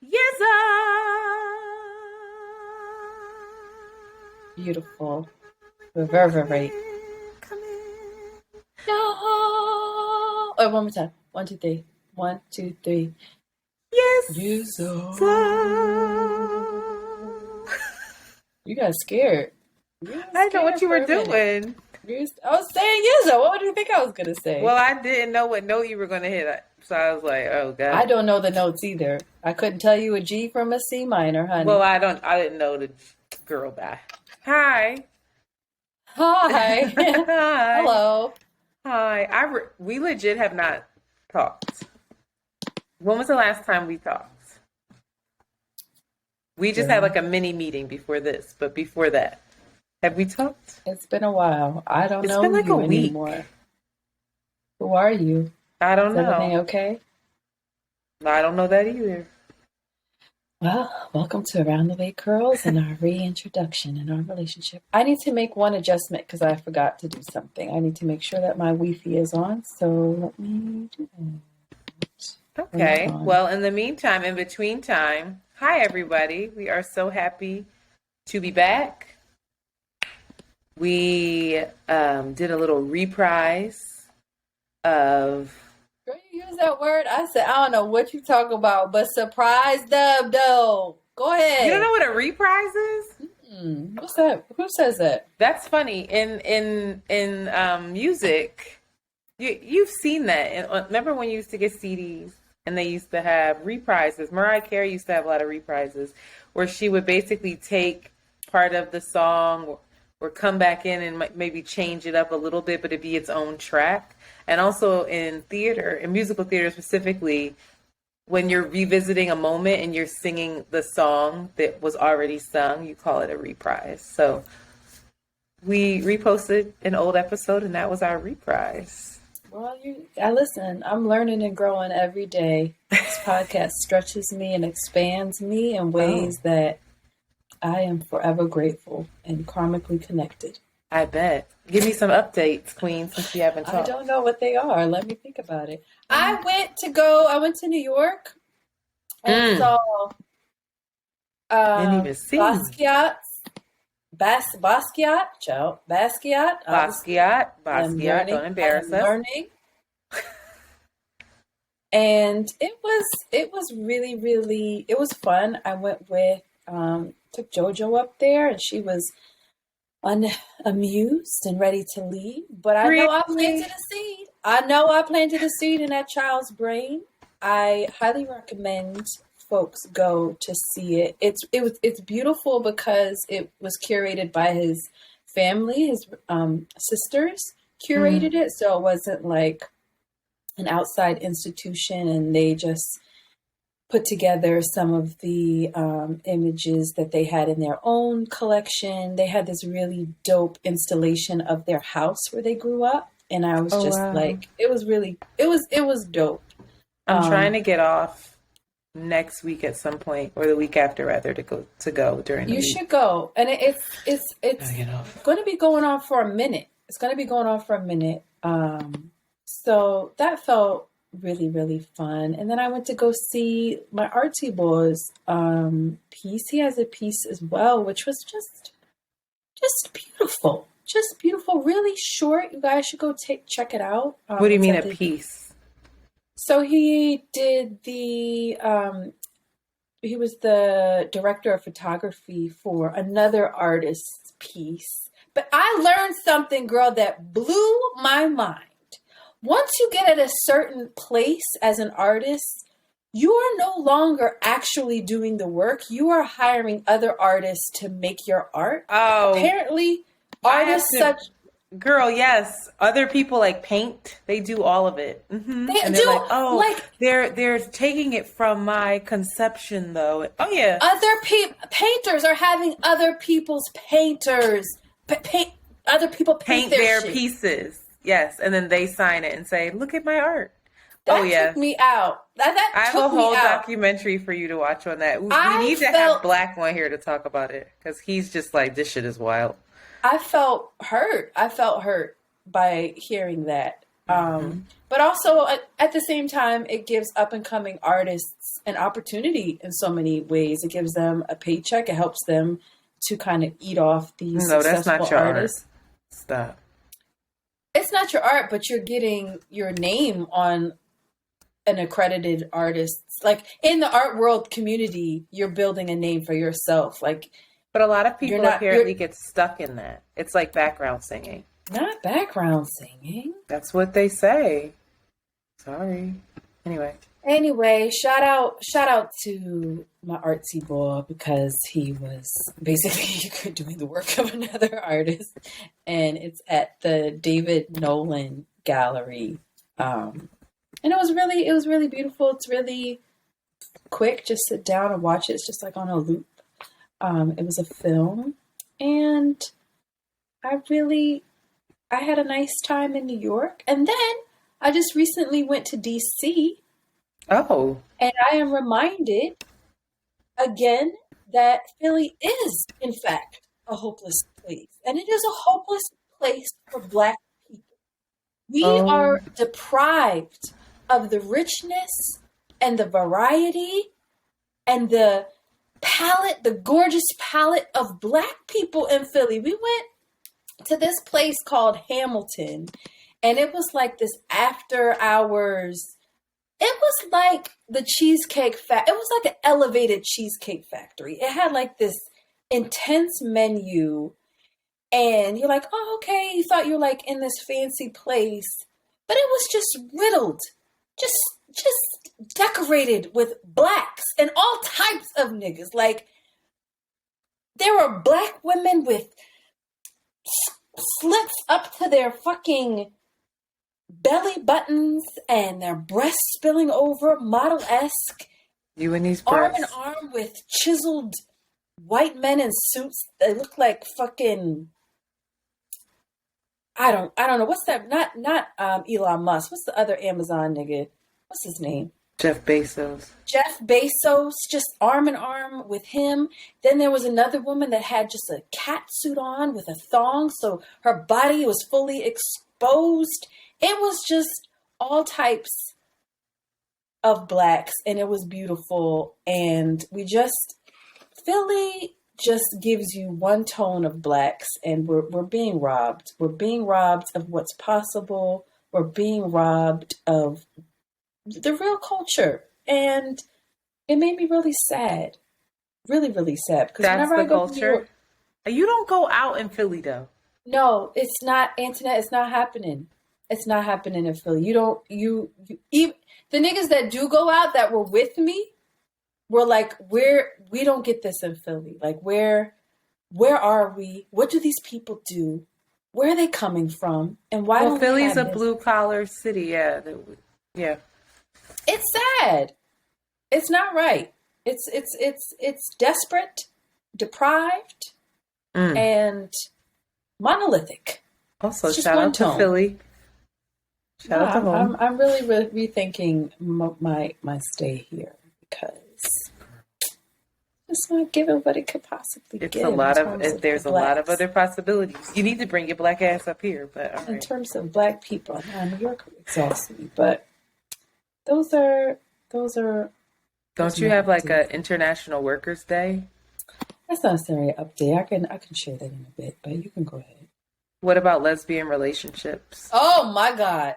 Yes, Beautiful. Reverberate. come in. No. Oh, one more time. 1, 2, 3. 1, 2, 3. Yes, You sir. You got scared. You got I didn't know what scared you for were a minute. doing. I was saying yes. What do you think I was gonna say? Well, I didn't know what note you were going to hit, so I was like, "Oh I God." don't know the notes either. I couldn't tell you a G from a C minor, Well, honey. I don't. I didn't know the girl bye. Hi. Hi. Hi. Hello. Hi. We legit have not talked. When was the last time we talked? We just had Girl, like a mini meeting before this, but before that, have we talked? it's been a while. I don't It's know been like a you week. anymore. Who are you? I Is don't everything know. okay? I don't know that either. Well, welcome to Around the Way Curls and our reintroduction in our relationship. I need to make one adjustment because I forgot to do something. I need to make sure that my Wi-Fi is on. So let me do that. Turn that Okay. on. Well, in the meantime, in between time, hi everybody. We are so happy to be back. We did a little reprise of. Girl, you use that word. I said, I don't know what you talk about, but surprise dub though. Go You don't ahead. know what a reprise is? What's that? Who says that? That's funny. In music, you've seen that. Remember when you used to get CDs and they used to have reprises? Mariah Carey used to have a lot of reprises where she would basically take part of the song or come back in and maybe change it up a little bit, but it'd be its own track. And also in theater, in musical theater specifically, when you're revisiting a moment and you're singing the song that was already sung, you call it a reprise. So we reposted an old episode, and that was our reprise. Well, I listen. I'm learning and growing every day. This podcast stretches me and expands me in ways that I am forever grateful and karmically connected. I bet. Give me some updates, Queen, since we haven't I talked. don't know what they are. Let me think about it. I Mm. went to New York and saw Didn't even see. Basquiat. Basquiat, Joe. Basquiat. Basquiat, don't embarrass I'm us. learning. And it was really, really, it was fun. I went with, took JoJo up there and she was unamused and ready to leave. But I know I planted a seed. I know I planted a seed in that child's brain. I highly recommend folks go to see it. It's beautiful because it was curated by his family. His sisters curated it, so it wasn't like an outside institution, and they just put together some of the images that they had in their own collection. They had this really dope installation of their house where they grew up, and I was like, it was dope. I'm trying to get off next week at some point, or the week after rather, to go during the week. You should go, and it's going to be going on for a minute. It's going to be going on for a minute. So that felt really, really fun. And then I went to go see my artsy boy's piece. He has a piece as well, which was just beautiful. Just beautiful, really short. You guys should go check it out. What do you mean a piece? So he did he was the director of photography for another artist's piece. But I learned something, girl, that blew my mind. Once you get at a certain place as an artist, you are no longer actually doing the work. You are hiring other artists to make your art. Oh, apparently, artists such. Girl, yes. Other people like paint. They do all of it. Mm-hmm. They and do, they're like, oh, like, they're taking it from my conception, though. Oh yeah. Other painters are having other people's painters other people paint their shit. pieces. Yes, and then they sign it and say, "Look at my art." That took me out. That I have a whole documentary for you to watch on that. We need to have Black one here to talk about it because he's just like, this shit is wild. I felt hurt. I felt hurt by hearing that. But also at the same time, it gives up and coming artists an opportunity in so many ways. It gives them a paycheck. It helps them to kind of eat off these No, that's successful not your artists. art. Stop. It's not your art, but you're getting your name on an accredited artist. Like in the art world community, you're building a name for yourself. Like, but a lot of people apparently get stuck in that. It's like background singing. Not background singing. That's what they say. Sorry. Anyway, shout out to my artsy boy, because he was basically doing the work of another artist, and it's at the David Nolan Gallery. And it was really beautiful. It's really quick. Just sit down and watch it. It's just like on a loop. It was a film, and I had a nice time in New York. And then I just recently went to DC. Oh. And I am reminded again that Philly is, in fact, a hopeless place. And it is a hopeless place for Black people. We are deprived of the richness and the variety and the palette, the gorgeous palette of Black people in Philly. We went to this place called Hamilton, and it was like this after hours. It was like the Cheesecake Factory. It was like an elevated Cheesecake Factory. It had like this intense menu, and you're like, oh, okay. You thought you were like in this fancy place, but it was just riddled, just decorated with Blacks and all types of niggas. Like, there were Black women with slits up to their fucking belly buttons and their breasts spilling over, model-esque. You and these arm breasts. in arm with chiseled white men in suits. They look like fucking, I don't know. What's that? Not Elon Musk. What's the other Amazon nigga? What's his name? Jeff Bezos. Jeff Bezos, just arm in arm with him. Then there was another woman that had just a cat suit on with a thong, so her body was fully exposed. It was just all types of Blacks, and it was beautiful. And Philly just gives you one tone of Blacks, and we're being robbed. We're being robbed of what's possible. We're being robbed of the real culture, and it made me really sad, really, really sad. Because that's whenever the I go culture. To New York, you don't go out in Philly though. No, it's not, Antoinette. It's not happening. It's not happening in Philly. You even the niggas that do go out that were with me were like, we don't get this in Philly. Like, where are we? What do these people do? Where are they coming from? And why? Well, Philly's a blue collar city. Yeah. Yeah. It's sad. It's not right. It's desperate, deprived, and monolithic. Also, shout out to Philly. Shout out to home. I'm really rethinking my stay here, because it's not given what it could possibly give. There's a lot of other possibilities. You need to bring your Black ass up here, but all right. In terms of Black people, New York exhausts me, but those are. Don't you have like a International Workers' Day? That's not necessarily an update. I can share that in a bit, but you can go ahead. What about lesbian relationships? Oh my God.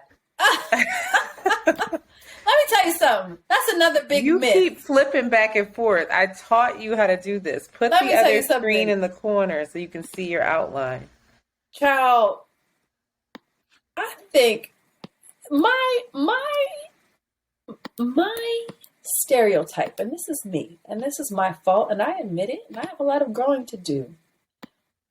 Let me tell you something. That's another big myth. You keep flipping back and forth. I taught you how to do this. Put the other screen in the corner so you can see your outline. Child, I think my stereotype, and this is me, and this is my fault, and I admit it, and I have a lot of growing to do.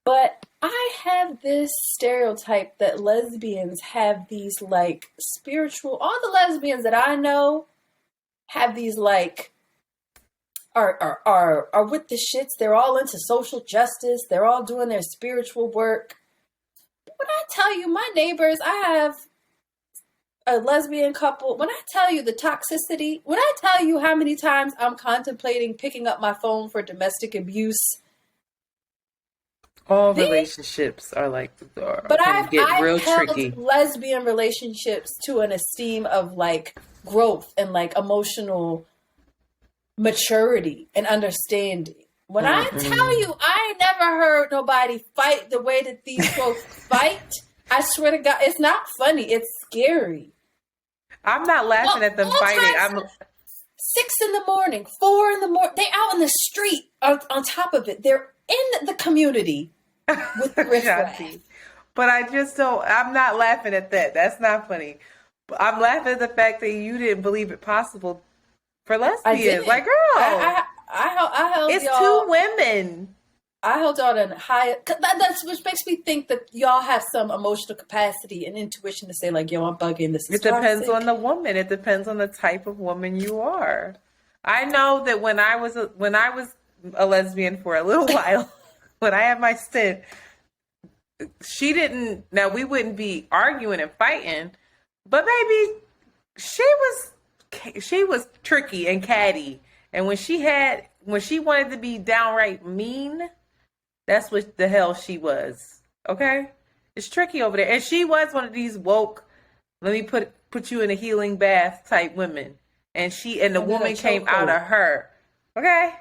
But I have this stereotype that lesbians have these like spiritual, all the lesbians that I know have these like are with the shits. They're all into social justice. They're all doing their spiritual work. When I tell you, my neighbors, I have a lesbian couple. When I tell you the toxicity, when I tell you how many times I'm contemplating picking up my phone for domestic abuse, All They, relationships are like but can get I've real held tricky. lesbian relationships to an esteem of like growth and like emotional maturity and understanding. When I tell Mm-mm. you, I ain't never heard nobody fight the way that these folks fight. I swear to God, it's not funny. It's scary. I'm not laughing at them All fighting. times, I'm 6 in the morning, 4 in the morning, they out in the street. On top of it, they're in the community with the riffraff. Shanti. But I just don't, I'm not laughing at that. That's not funny. But I'm laughing at the fact that you didn't believe it possible for I lesbians. Like, didn't. girl, I held it's y'all. two women. I held y'all in high. That's which makes me think that y'all have some emotional capacity and intuition to say like, "Yo, I'm bugging. This is It depends on toxic." the woman. It depends on the type of woman you are. I know that when I was a lesbian for a little while, when I had my stint, she didn't. Now we wouldn't be arguing and fighting, but maybe she was tricky and catty. And when she wanted to be downright mean, that's what the hell she was. Okay, it's tricky over there, and she was one of these woke. Let me put you in a healing bath type women, and the And then a woman came out chokehold. of her. Okay,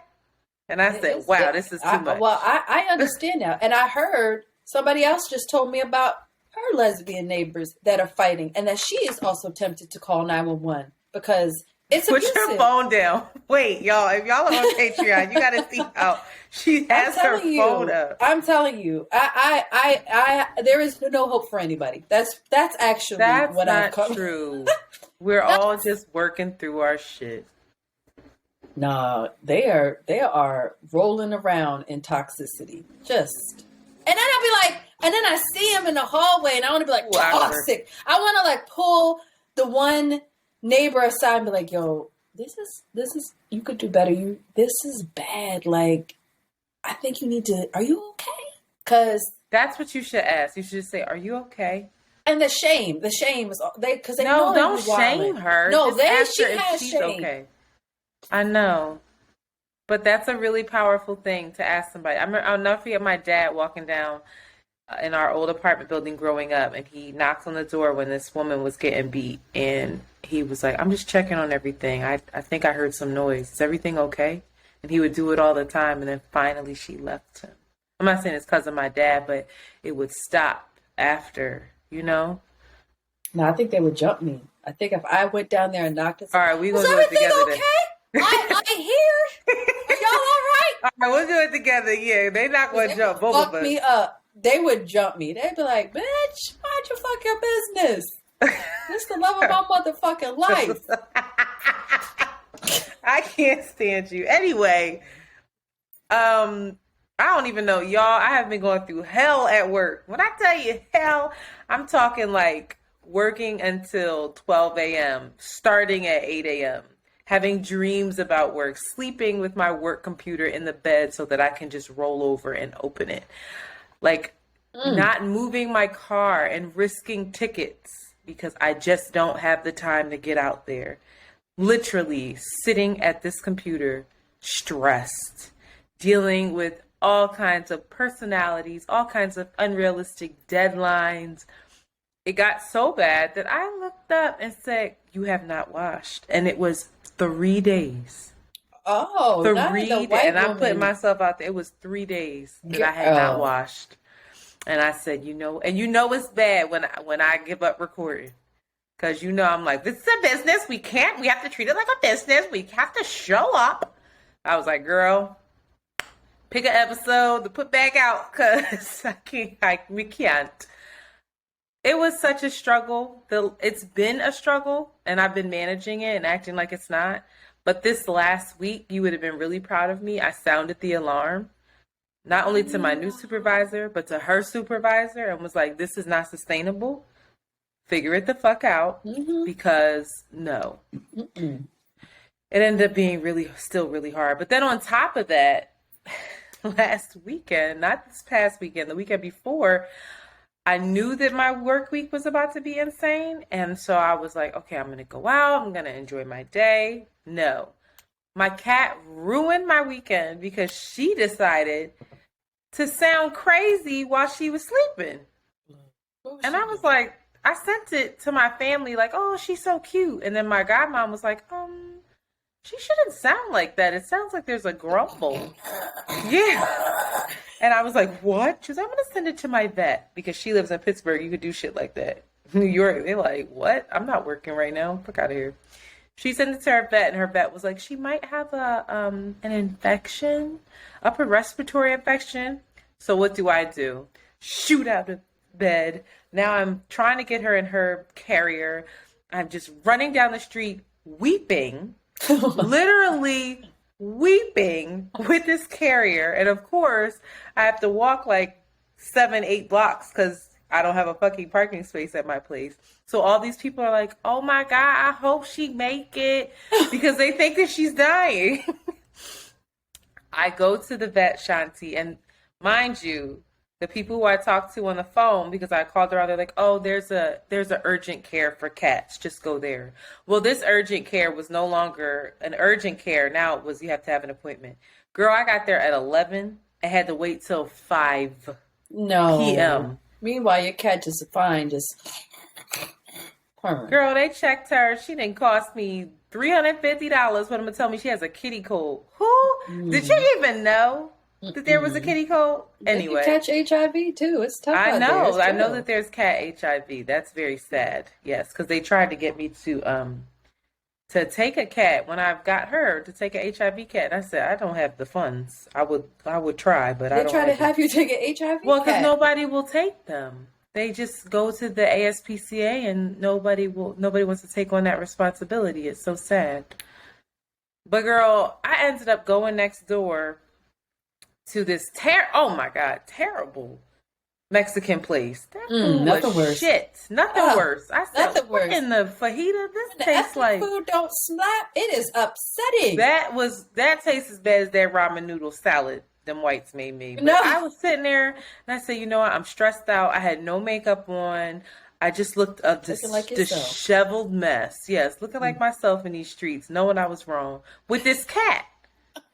and I said, "Wow, this is too much." Well, I understand now, and I heard somebody else just told me about her lesbian neighbors that are fighting, and that she is also tempted to call 911 because it's Put your abusive. phone down. Wait, y'all. If y'all are on Patreon, you got to see how she has her phone up. I'm telling you, there is no hope for anybody. That's actually That's what I've not come. true. We're all just working through our shit. No, they are rolling around in toxicity. Just, and then I'll be like, and then I see him in the hallway, and I want to be like, toxic. I want to like pull the one neighbor aside and be like, yo, this is you could do better. This is bad. Like, I think you need to. Are you okay? Because That's what you should ask. You should just say, "Are you okay?" and the shame is because they No, know they don't be wilding. shame her. No, Just ask she her if has she's shame. okay. I know. But that's a really powerful thing to ask somebody. I'll never forget my dad walking down in our old apartment building growing up, and he knocked on the door when this woman was getting beat, and he was like, "I'm just checking on everything. I think I heard some noise. Is everything okay?" And he would do it all the time, and then finally she left him. I'm not saying it's because of my dad, but it would stop after, you know? No, I think they would jump me. I think if I went down there and knocked it, All right, we're is going to do it everything together okay? then. I here. Are y'all all right? All right, we'll do it together. Yeah, they're not going to They jump would both of fuck us. me up. They would jump me. They'd be like, bitch, why'd you fuck your business? This the love of my motherfucking life. I can't stand you. Anyway, I don't even know, y'all. I have been going through hell at work. When I tell you hell, I'm talking like working until 12 a.m., starting at 8 a.m., having dreams about work, sleeping with my work computer in the bed so that I can just roll over and open it. Like not moving my car and risking tickets because I just don't have the time to get out there. Literally sitting at this computer, stressed, dealing with all kinds of personalities, all kinds of unrealistic deadlines. It got so bad that I looked up and said, "You have not washed." And it was 3 days. Oh, not the white And I'm woman. putting myself out there. It was 3 days that I had not washed. And I said, and it's bad when I give up recording. Because I'm like, this is a business. We have to treat it like a business. We have to show up. I was like, girl, pick an episode to put back out because we can't. It was such a struggle. It's been a struggle, and I've been managing it and acting like it's not. But this last week, you would have been really proud of me. I sounded the alarm, not only to my new supervisor, but to her supervisor, and was like, this is not sustainable. Figure it the fuck out, because no. It ended up being still really hard. But then on top of that, last weekend, not this past weekend, the weekend before, I knew that my work week was about to be insane. And so I was like, okay, I'm going to go out. I'm going to enjoy my day. No. My cat ruined my weekend because she decided to sound crazy while she was sleeping. And I was like, I sent it to my family like, oh, she's so cute. And then my godmom was like, she shouldn't sound like that. It sounds like there's a grumble. Yeah. And I was like, what? She was like, I'm going to send it to my vet because she lives in Pittsburgh. You could do shit like that. New York, they're like, what? I'm not working right now. Fuck out of here. She sent it to her vet, and her vet was like, she might have an infection, upper respiratory infection. So what do? Shoot out of bed. Now I'm trying to get her in her carrier. I'm just running down the street weeping, literally weeping with this carrier. And of course, I have to walk like 7-8 blocks because I don't have a fucking parking space at my place. So all these people are like, oh my God, I hope she make it because they think that she's dying. I go to the vet, Shanti, and mind you, the people who I talked to on the phone, because I called around, they're like, oh, there's a urgent care for cats. Just go there. Well, this urgent care was no longer an urgent care. Now it was, you have to have an appointment. Girl, I got there at 11 and had to wait till 5 p.m. Meanwhile, your cat just fine, just... Girl, they checked her. She didn't cost me $350 for them to tell me she has a kitty cold. Who? Did you even know that there was a kitty cold? Anyway. You catch HIV too. It's tough I out know. there. I know that there's cat HIV. That's very sad. Yes, because they tried to get me to take a cat when I've got her to take an HIV cat. I said, I don't have the funds. I would try, but I don't. They try to have you take an HIV Well, because cat. nobody will take them. They just go to the ASPCA and nobody wants to take on that responsibility. It's so sad. But girl, I ended up going next door to this oh my God, terrible Mexican place. That food nothing was worse. shit. Nothing worse. I said, nothing what worse. in the fajita? This The tastes like food don't slap. It is upsetting. that tastes as bad as that ramen noodle salad them whites made me. But No. I was sitting there and I said, you know what? I'm stressed out. I had no makeup on. I just looked a disheveled mess. Yes, looking like myself in these streets, knowing I was wrong with this cat.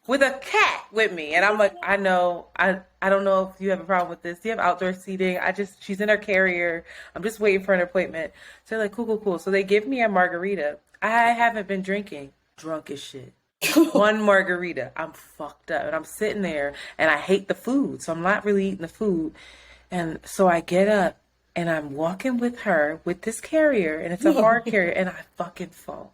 With a cat with me. And I'm like, I know, I don't know if you have a problem with this. Do you have outdoor seating? She's in her carrier. I'm just waiting for an appointment. So they're like, cool. So they give me a margarita. I haven't been drinking. Drunk as shit. One margarita. I'm fucked up. And I'm sitting there and I hate the food. So I'm not really eating the food. And so I get up and I'm walking with her with this carrier. And it's a hard carrier. And I fucking fall.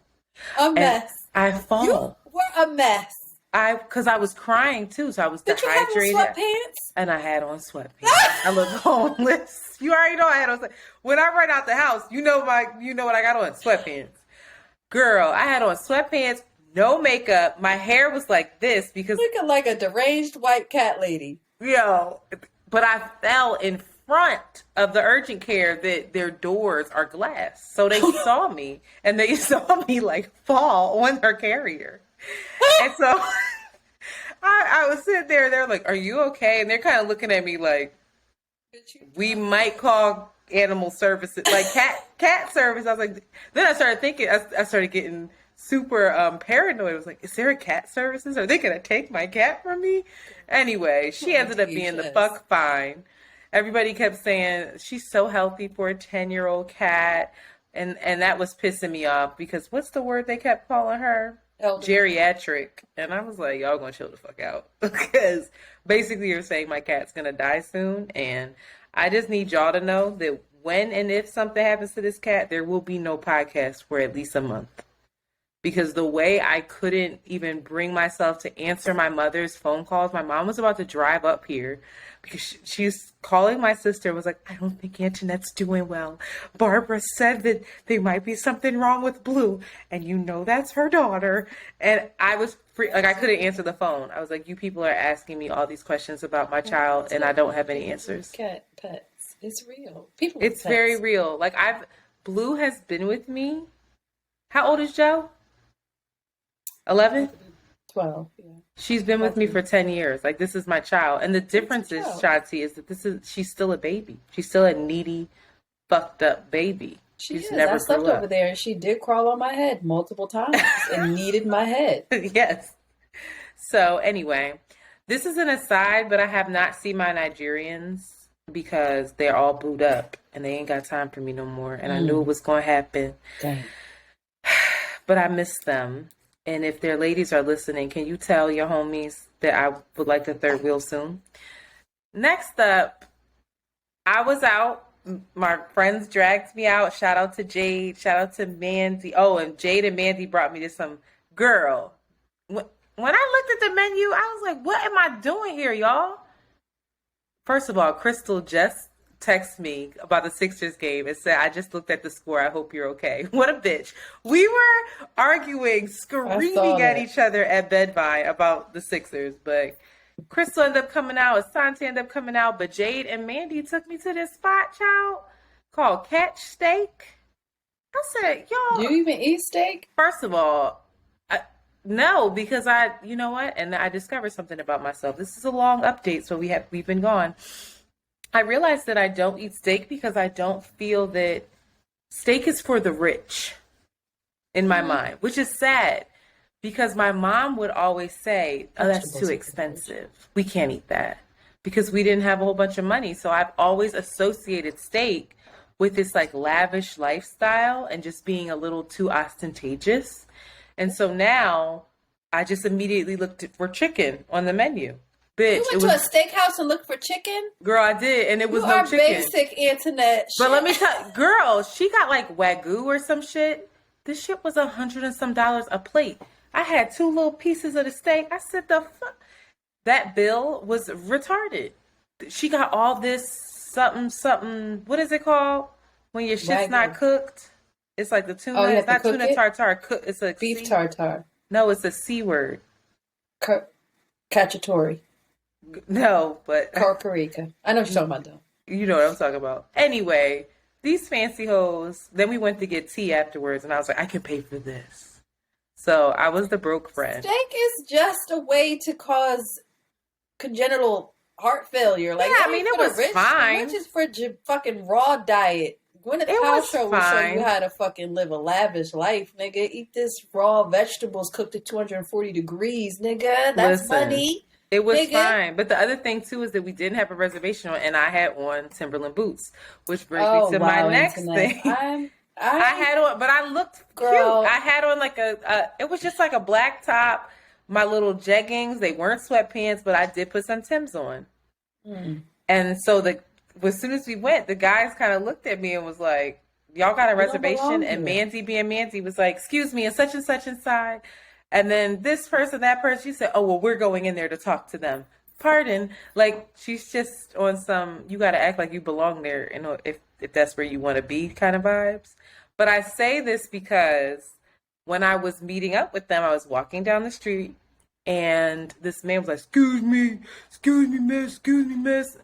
A mess. And I fall. You were a mess. Because I was crying too, so I was dehydrated. Did you have on sweatpants? And I had on sweatpants. I look homeless. You already know I had on sweatpants. When I run out the house, you know what I got on? Sweatpants. Girl, I had on sweatpants, no makeup. My hair was like this because looking like a deranged white cat lady. Yo, but I fell in front of the urgent care that their doors are glass. So they saw me and they saw me like fall on her carrier. And so I was sitting there, they're like, are you okay? And they're kind of looking at me like, we might call animal services, like cat service. I was like, then I started thinking, I started getting super paranoid. I was like, is there a cat services? Are they going to take my cat from me? Anyway, she ended up being the fuck fine. Everybody kept saying, she's so healthy for a 10-year-old cat. And that was pissing me off because what's the word they kept calling her? Geriatric. And I was like, y'all gonna chill the fuck out because basically you're saying my cat's gonna die soon, and I just need y'all to know that when and if something happens to this cat, there will be no podcast for at least a month, because the way I couldn't even bring myself to answer my mother's phone calls. My mom was about to drive up here because she's calling my sister, was like, I don't think Antoinette's doing well. Barbara said that there might be something wrong with Blue, and you know that's her daughter. And I was I couldn't answer the phone. I was like, you people are asking me all these questions about my child, and I don't have any answers. Cat pets. It's real. People. It's very real. Like Blue has been with me. How old is Joe? 11? 12, yeah. She's been with me for 10 years. Like, this is my child. And the difference is, Shanti, is that she's still a baby. She's still a needy, fucked up baby. She's never I slept grew up. over there and she did crawl on my head multiple times and needed my head. Yes. So anyway, This is an aside, but I have not seen my Nigerians because they're all booed up and they ain't got time for me no more. And I knew it was going to happen. Dang. But I miss them. And if their ladies are listening, can you tell your homies that I would like the third wheel soon? Next up, I was out. My friends dragged me out. Shout out to Jade. Shout out to Mandy. Oh, and Jade and Mandy brought me to some girl. When I looked at the menu, I was like, what am I doing here, y'all? First of all, Crystal just texted me about the Sixers game and said, I just looked at the score. I hope you're okay. What a bitch. We were arguing, screaming at each other at Bedvine about the Sixers, but Crystal ended up coming out, Asante ended up coming out, but Jade and Mandy took me to this spot, child, called Catch Steak. I said, y'all. Do you even eat steak? First of all, no, because you know what? And I discovered something about myself. This is a long update, so we've been gone. I realized that I don't eat steak because I don't feel that steak is for the rich in my mind, which is sad because my mom would always say, oh, that's too expensive. We can't eat that because we didn't have a whole bunch of money. So I've always associated steak with this like lavish lifestyle and just being a little too ostentatious. And so now I just immediately looked for chicken on the menu. Bitch, you went to a steakhouse and looked for chicken? Girl, I did, and it was no chicken. Basic Antoinette. But let me tell you, girl, she got like Wagyu or some shit. This shit was $100 and some a plate. I had 2 little pieces of the steak. I said, the fuck? That bill was retarded. She got all this something. What is it called? When your shit's not cooked? It's like the tuna. It's not tuna tartare. It's a beef tartare. No, it's a C word. Cacciatore. No, but Corcorica. I know what you're talking about, though. You know what I'm talking about. Anyway, these fancy hoes. Then we went to get tea afterwards, and I was like, I can pay for this. So I was the broke friend. Steak is just a way to cause congenital heart failure. Like, yeah, I mean, it was fine. Which is for fucking raw diet. Gwyneth Paltrow will show you how to fucking live a lavish life, nigga. Eat this raw vegetables cooked at 240 degrees, nigga. That's money. It was fine. But the other thing, too, is that we didn't have a reservation on, and I had on Timberland boots, which brings me to my next thing. I had on, but I looked cute. I had on like it was just like a black top, my little jeggings. They weren't sweatpants, but I did put some Timbs on. And so as soon as we went, the guys kind of looked at me and was like, y'all got a reservation? And Mandy being Mandy was like, excuse me, and such inside. And then this person, that person, she said, oh, well, we're going in there to talk to them. Pardon. Like, she's just on some, you got to act like you belong there, you know, if that's where you want to be kind of vibes. But I say this because when I was meeting up with them, I was walking down the street and this man was like, excuse me, miss.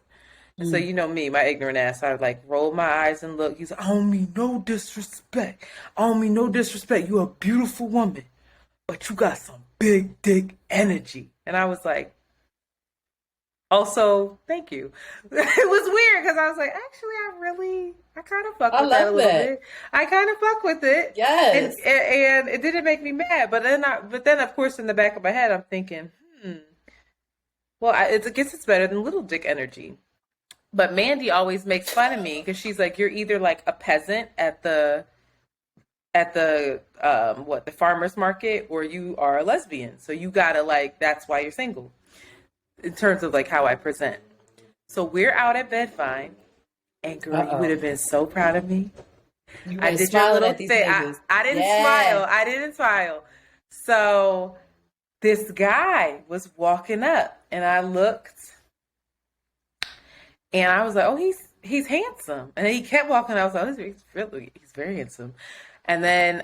And so, you know me, my ignorant ass, I like roll my eyes and look. He's like, I don't mean no disrespect. You're a beautiful woman, but you got some big dick energy. And I was like, also, thank you. It was weird because I was like, actually, I kind of fuck with that a little bit. I kind of fuck with it. Yes. And it didn't make me mad. But then, of course, in the back of my head, I'm thinking, well, I guess it's better than little dick energy. But Mandy always makes fun of me because she's like, you're either like a peasant at the farmer's market, or you are a lesbian. So you gotta like, that's why you're single. In terms of like how I present. So we're out at Bedvine, and girl, you would have been so proud of me. I did your little thing. I didn't smile. So this guy was walking up, and I looked. And I was like, oh, he's handsome. And he kept walking. I was like, oh, he's very handsome. And then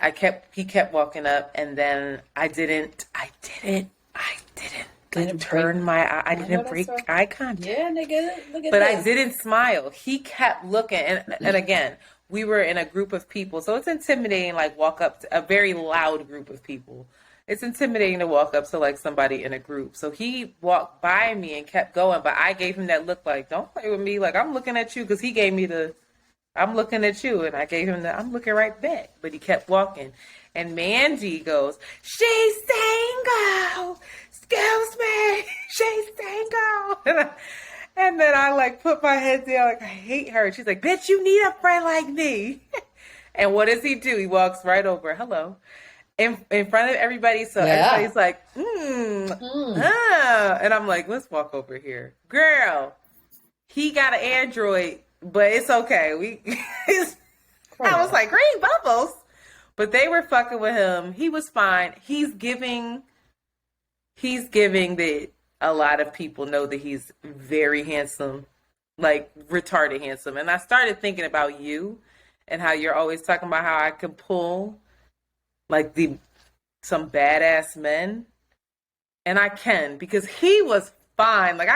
he kept walking up, and then I didn't turn my eye. I didn't break eye contact. Yeah, nigga, look at but this. I didn't smile. He kept looking. And again, we were in a group of people. So it's intimidating, like walk up to a very loud group of people. It's intimidating to walk up to like somebody in a group. So he walked by me and kept going, but I gave him that look like, don't play with me. Like, I'm looking at you, because he gave me I'm looking at you. And I gave him I'm looking right back. But he kept walking. And Mandy goes, she's single. Excuse me. She's And then I like put my head down, like I hate her. She's like, bitch, you need a friend like me. And what does he do? He walks right over, hello, in front of everybody. So everybody's like, and I'm like, let's walk over here. Girl, he got an Android, but it's okay. I was like, green bubbles. But they were fucking with him. He was fine. He's giving that a lot of people know that he's very handsome, like retarded handsome. And I started thinking about you and how you're always talking about how I can pull like some badass men. And I can, because he was fine. Like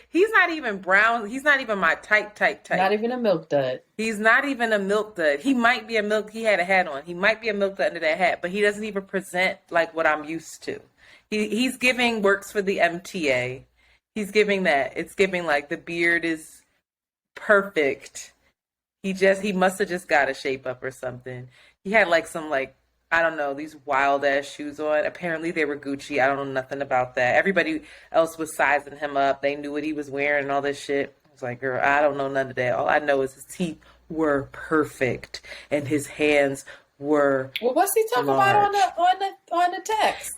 he's not even brown. He's not even my type. Not even a milk dud. He's not even a milk dud. He might be he had a hat on. He might be a milk dud under that hat, but he doesn't even present like what I'm used to. He's giving works for the MTA. He's giving that. It's giving like the beard is perfect. He must have just got a shape up or something. He had like some like, I don't know, these wild ass shoes on. Apparently they were Gucci. I don't know nothing about that. Everybody else was sizing him up. They knew what he was wearing and all this shit. I was like, girl, I don't know none of that. All I know is his teeth were perfect and his hands were Well, what's he talking large. about on the text?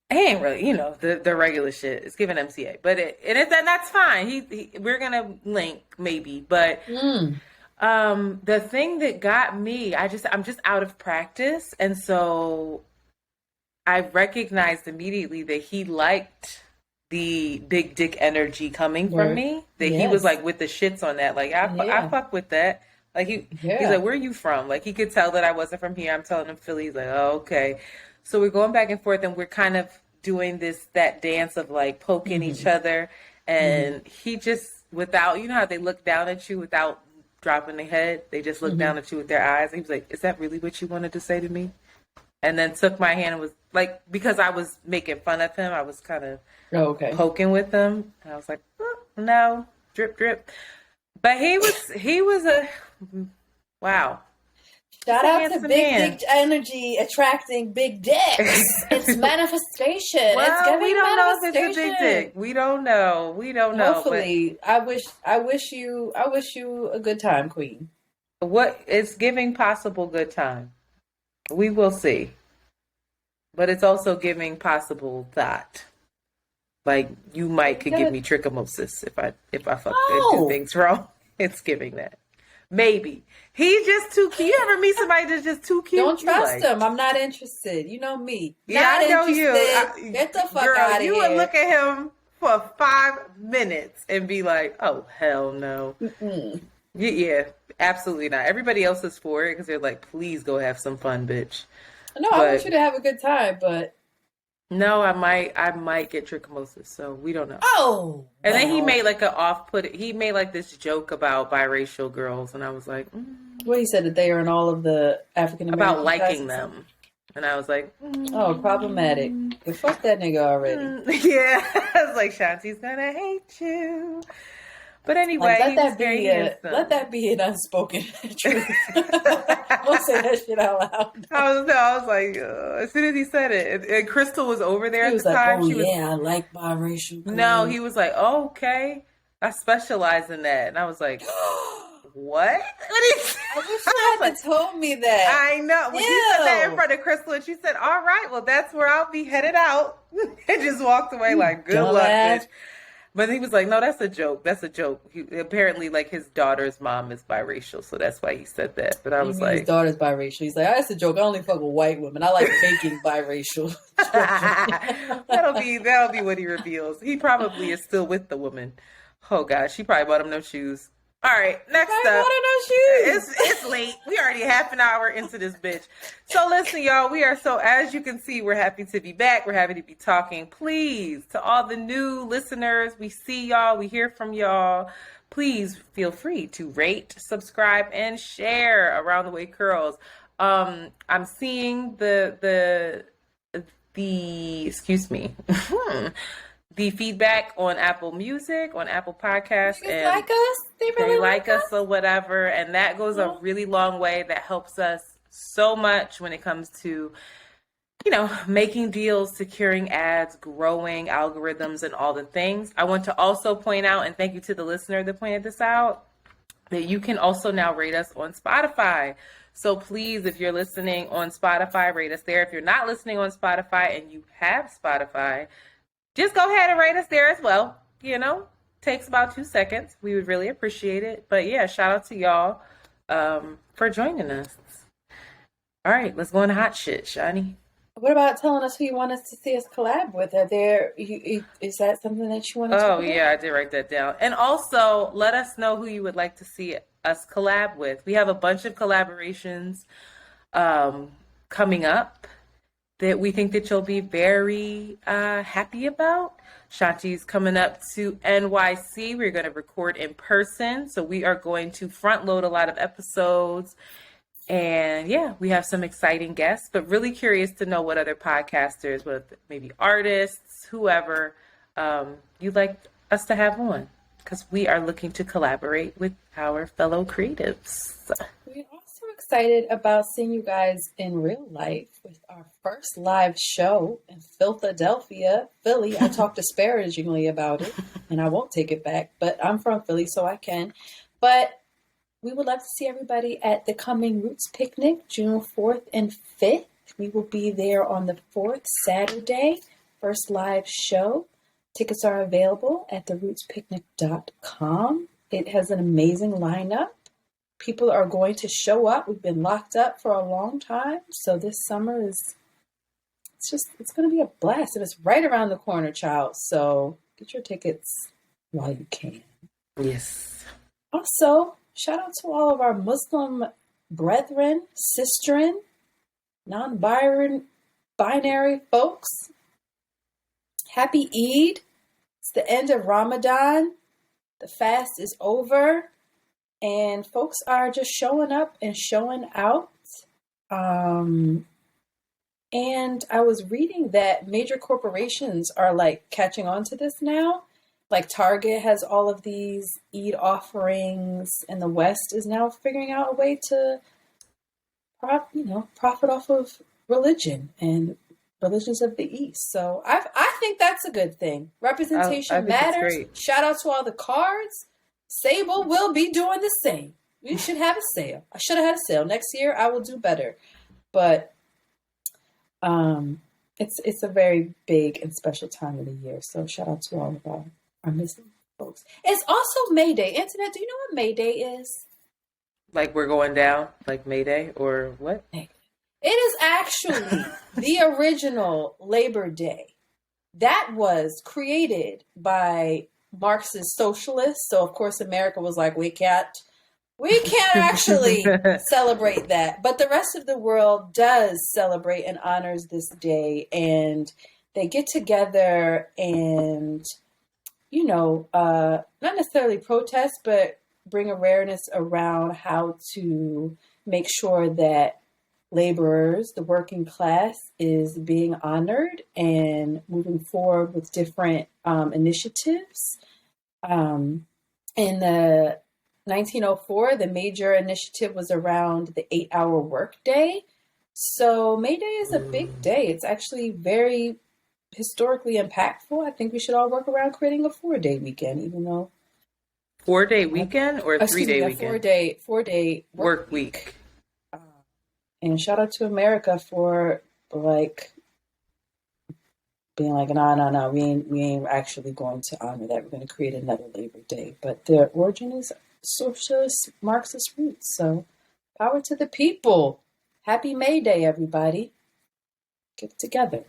He ain't really, the regular shit. It's giving MCA, but that's fine. We're gonna link maybe, but the thing that got me, I'm just out of practice, and so I recognized immediately that he liked the big dick energy coming from me. That he was like with the shits on that. Like I fuck with that. Like he's like, where are you from? Like he could tell that I wasn't from here. I'm telling him Philly. He's like, oh, okay. So we're going back and forth, and we're kind of doing that dance of like poking each other. And he just, without, you know how they look down at you without dropping their head, they just look down at you with their eyes. And he was like, is that really what you wanted to say to me? And then took my hand and was like, because I was making fun of him, I was kind of poking with him. And I was like, no, drip, drip. But he was wow. Shout out to big dick energy attracting big dicks. It's manifestation. Well, we don't know if it's a big dick. We don't know. Hopefully, I wish you a good time, Queen. What it's giving possible good time. We will see. But it's also giving possible thought. Like you could give me trichomosis if I do things wrong. It's giving that. Maybe. He's just too cute. You ever meet somebody that's just too cute? Don't trust him. I'm not interested. You know me. Yeah, I know interested. You. Get the fuck out of here. You would look at him for 5 minutes and be like, oh, hell no. Yeah, absolutely not. Everybody else is for it because they're like, please go have some fun, bitch. No, I want you to have a good time, but... No, I might get trichomosis, so we don't know. Oh! And then he made like he made like this joke about biracial girls, and I was like... Well, he said that they are in all of the African American about liking them. And I was like... Oh, problematic. Well, fuck that nigga already. Yeah. I was like, Shanti's gonna hate you. But anyway, let that be an unspoken truth. Don't say that shit out loud. I was like, as soon as he said it, and Crystal was over there at the time. I like biracial girls. No, he was like, oh, okay, I specialize in that, and I was like, what? I wish you hadn't told me that. I know. When he said that in front of Crystal, and she said, all right, well, that's where I'll be headed out, and just walked away like, good luck, bitch. But he was like, no, that's a joke. That's a joke. Apparently, like, his daughter's mom is biracial, so that's why he said that. But I was like... His daughter's biracial. He's like, that's a joke. I only fuck with white women. I like faking biracial. That'll be what he reveals. He probably is still with the woman. Oh, gosh. She probably bought him no shoes. All right, next up. It's late. We already half an hour into this bitch. So listen, y'all, as you can see, we're happy to be back. We're happy to be talking. Please, to all the new listeners, we see y'all, we hear from y'all. Please feel free to rate, subscribe, and share Around the Way Curls. I'm seeing the the feedback on Apple Music, on Apple Podcasts. And like us? They like us or whatever. And that goes a really long way. That helps us so much when it comes to making deals, securing ads, growing algorithms, and all the things. I want to also point out, and thank you to the listener that pointed this out, that you can also now rate us on Spotify. So please, if you're listening on Spotify, rate us there. If you're not listening on Spotify and you have Spotify, just go ahead and rate us there as well. Takes about 2 seconds. We would really appreciate it. But yeah, shout out to y'all for joining us. All right, let's go into hot shit, Shani. What about telling us who you want us to see us collab with? Is that something that you want to talk about? Yeah, I did write that down. And also, let us know who you would like to see us collab with. We have a bunch of collaborations coming up that we think that you'll be very happy about. Shanti's coming up to NYC. We're going to record in person. So we are going to front load a lot of episodes. And yeah, we have some exciting guests, but really curious to know what other podcasters, what maybe artists, whoever you'd like us to have on, because we are looking to collaborate with our fellow creatives. We're also excited about seeing you guys in real life with our first live show in Philadelphia, Philly. I talk disparagingly about it, and I won't take it back, but I'm from Philly, so I can. But we would love to see everybody at the coming Roots Picnic, June 4th and 5th. We will be there on the 4th, Saturday, first live show. Tickets are available at therootspicnic.com. It has an amazing lineup. People are going to show up. We've been locked up for a long time, so this summer it's going to be a blast. And it's right around the corner, child. So get your tickets while you can. Yes. Also, shout out to all of our Muslim brethren, sistren, non-binary folks. Happy Eid. It's the end of Ramadan. The fast is over. And folks are just showing up and showing out. And I was reading that major corporations are like catching on to this now. Like Target has all of these Eid offerings, and the West is now figuring out a way to, profit off of religion and religions of the East. So I think that's a good thing. Representation matters. Shout out to all the cards. Sable will be doing the same. We should have a sale. I should have had a sale. Next year I will do better. But it's a very big and special time of the year. So shout out to all of our Muslim folks. It's also May Day. Antoinette, do you know what May Day is? Like we're going down, like May Day, or what? It is actually the original Labor Day. That was created by Marxist socialists. So of course America was like, we can't actually celebrate that. But the rest of the world does celebrate and honors this day, and they get together and not necessarily protest, but bring awareness around how to make sure that laborers, the working class, is being honored and moving forward with different initiatives. In the 1904, the major initiative was around the 8-hour workday. So May Day is a big day. It's actually very historically impactful. I think we should all work around creating a 4-day weekend, even though 4-day weekend or a 3-day weekend? 4-day work week. And shout out to America for being like, no, we ain't actually going to honor that. We're going to create another Labor Day. But the origin is socialist Marxist roots. So power to the people. Happy May Day, everybody. Get it together.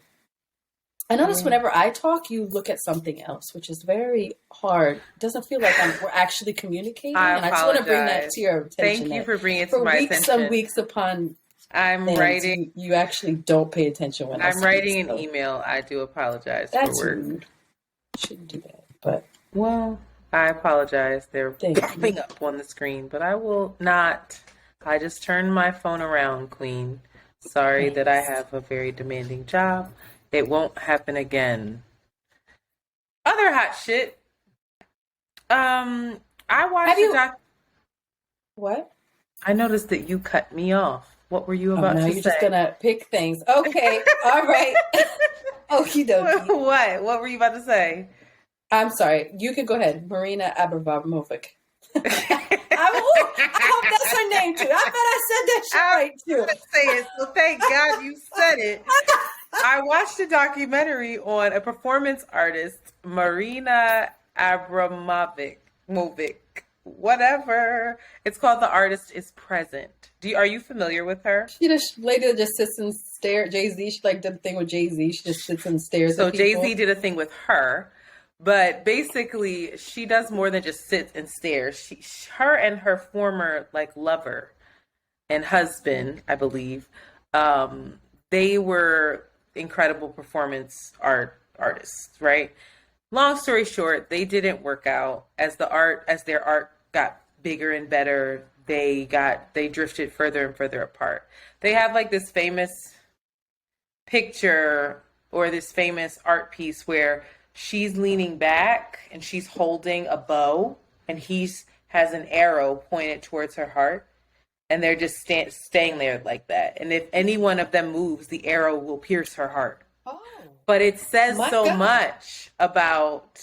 I notice whenever I talk, you look at something else, which is very hard. It doesn't feel like we're actually communicating. I just want to bring that to your attention. Thank you for bringing it to my attention. Some weeks upon writing. You actually don't pay attention when I'm writing an email. I do apologize for work. That's rude. Shouldn't do that. But I apologize. They're popping up on the screen, but I will not. I just turned my phone around, Queen. Sorry that I have a very demanding job. It won't happen again. Other hot shit. I watched What? I noticed that you cut me off. What were you Oh, about no, to you're say? just gonna pick things. Okay, all right. Okie dokie. What? What were you about to say? I'm sorry. You can go ahead. Marina Abramovic. I hope that's her name too. I bet I said that shit I'm right too. gonna say it, so thank God you said it. I watched a documentary on a performance artist, Marina Abramovic, whatever. It's called The Artist is Present. Are you familiar with her? She just lady that just sits and stares. Jay-Z, she like did the thing with Jay-Z. She just sits and stares So at people. Jay-Z did a thing with her, but basically she does more than just sit and stare. Her and her former like lover and husband, I believe, they were incredible performance artists, right? Long story short, they didn't work out as their art got bigger and better. They drifted further and further apart. They have like this famous picture or this famous art piece where she's leaning back and she's holding a bow and has an arrow pointed towards her heart, and they're just staying there like that. And if any one of them moves, the arrow will pierce her heart. Oh, but it says so God. much about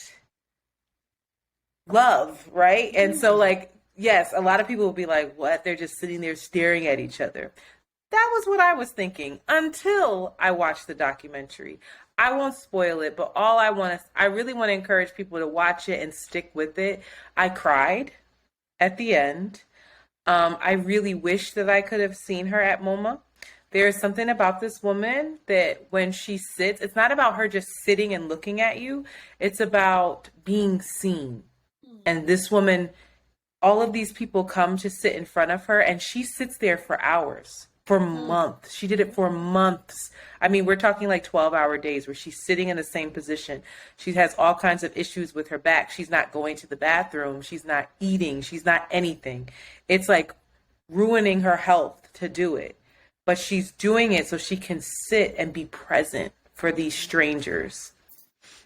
love, right? And so like, yes, a lot of people will be like, what? They're just sitting there staring at each other. That was what I was thinking until I watched the documentary. I won't spoil it, but I really want to encourage people to watch it and stick with it. I cried at the end. I really wish that I could have seen her at MoMA. There's something about this woman that when she sits, it's not about her just sitting and looking at you. It's about being seen. And this woman, all of these people come to sit in front of her, and she sits there for hours, for months. She did it for months. I mean, we're talking like 12-hour days where she's sitting in the same position. She has all kinds of issues with her back. She's not going to the bathroom. She's not eating. She's not anything. It's like ruining her health to do it. But she's doing it so she can sit and be present for these strangers.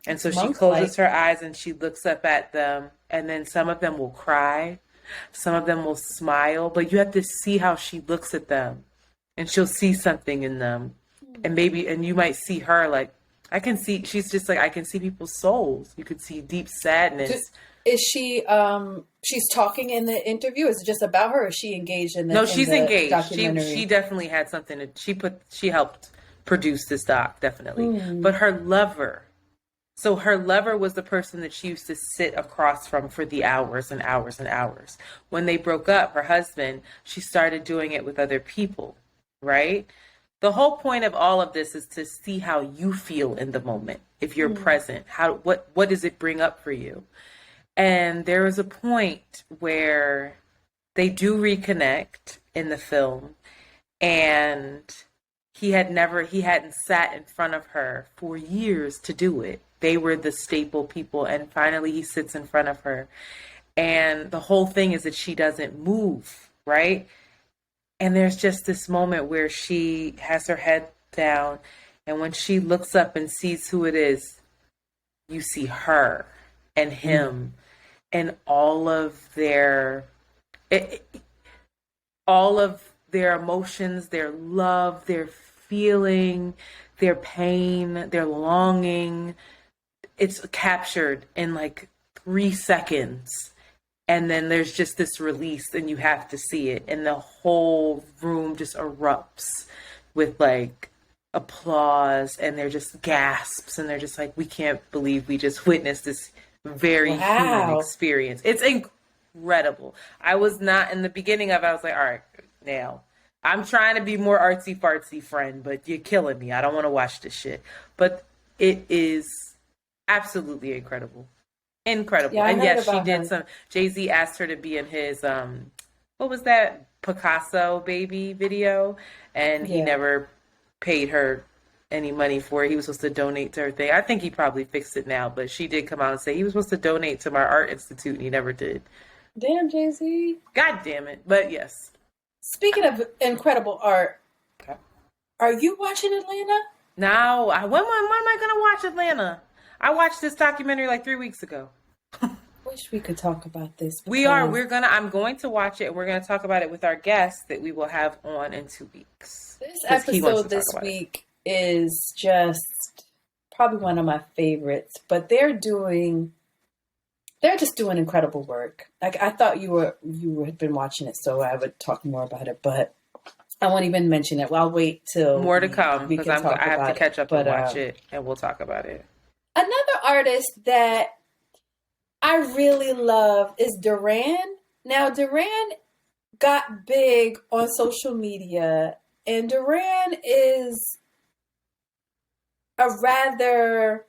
And so she closes her eyes and she looks up at them. And then some of them will cry. Some of them will smile. But you have to see how she looks at them. And she'll see something in them. And you might see her like, she's just like, I can see people's souls. You could see deep sadness. Is she, she's talking in the interview? Is it just about her, or is she engaged in the No, she's engaged. documentary? She definitely had something she helped produce this doc, definitely. But her lover was the person that she used to sit across from for the hours and hours and hours. When they broke up, her husband, she started doing it with other people, right? The whole point of all of this is to see how you feel in the moment. If you're present, what does it bring up for you? And there was a point where they do reconnect in the film, and he hadn't sat in front of her for years to do it. They were the staple people, and finally he sits in front of her. And the whole thing is that she doesn't move, right? And there's just this moment where she has her head down, and when she looks up and sees who it is, you see her and him and all of their emotions, their love, their feeling, their pain, their longing. It's captured in like 3 seconds. And then there's just this release, and you have to see it. And the whole room just erupts with like applause, and they're just gasps, and they're just like, we can't believe we just witnessed this very human experience. It's incredible. I was not, in the beginning of it, I was like, all right, now I'm trying to be more artsy fartsy friend, but you're killing me. I don't want to watch this shit. But it is absolutely incredible. Incredible. Yeah, and yes, she did some. Jay-Z asked her to be in his what was that, Picasso baby video, and he never paid her any money for it. He was supposed to donate to her thing. I think he probably fixed it now, but she did come out and say he was supposed to donate to my art institute, and he never did. Damn, Jay-Z. God damn it. But yes. Speaking of incredible art, are you watching Atlanta? No. When am I going to watch Atlanta? I watched this documentary like 3 weeks ago. wish we could talk about this. We are. I'm going to watch it, and we're gonna talk about it with our guest that we will have on in 2 weeks. This episode this week is just probably one of my favorites, but they're just doing incredible work. Like, I thought you had been watching it, so I would talk more about it, but I won't even mention it. Well, I'll wait till more to come, because I have to catch up and watch it, and we'll talk about it. Another artist that I really love is Duran. Now, Duran got big on social media, and Duran is an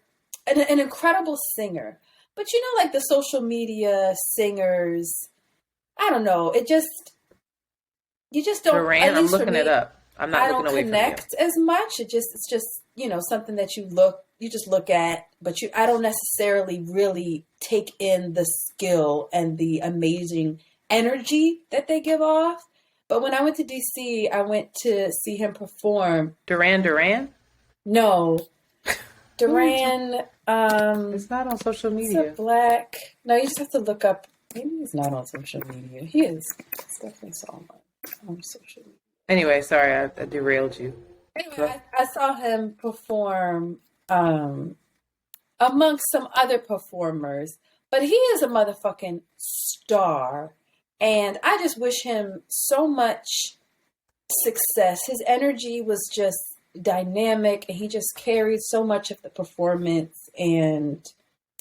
incredible singer. But like the social media singers, I don't know. You just don't. Duran, I'm looking it up. I'm not looking away from you. I don't connect as much. It's just something that you just look at, but I don't necessarily really take in the skill and the amazing energy that they give off. But when I went to DC, I went to see him perform. Duran? No. Duran, it's not on social media. It's a black. No, you just have to look up. Maybe he's not on social media. He is. It's definitely on social media. Anyway, sorry, I derailed you. Anyway, I saw him perform amongst some other performers, but he is a motherfucking star, and I just wish him so much success. His energy was just dynamic, and he just carried so much of the performance, and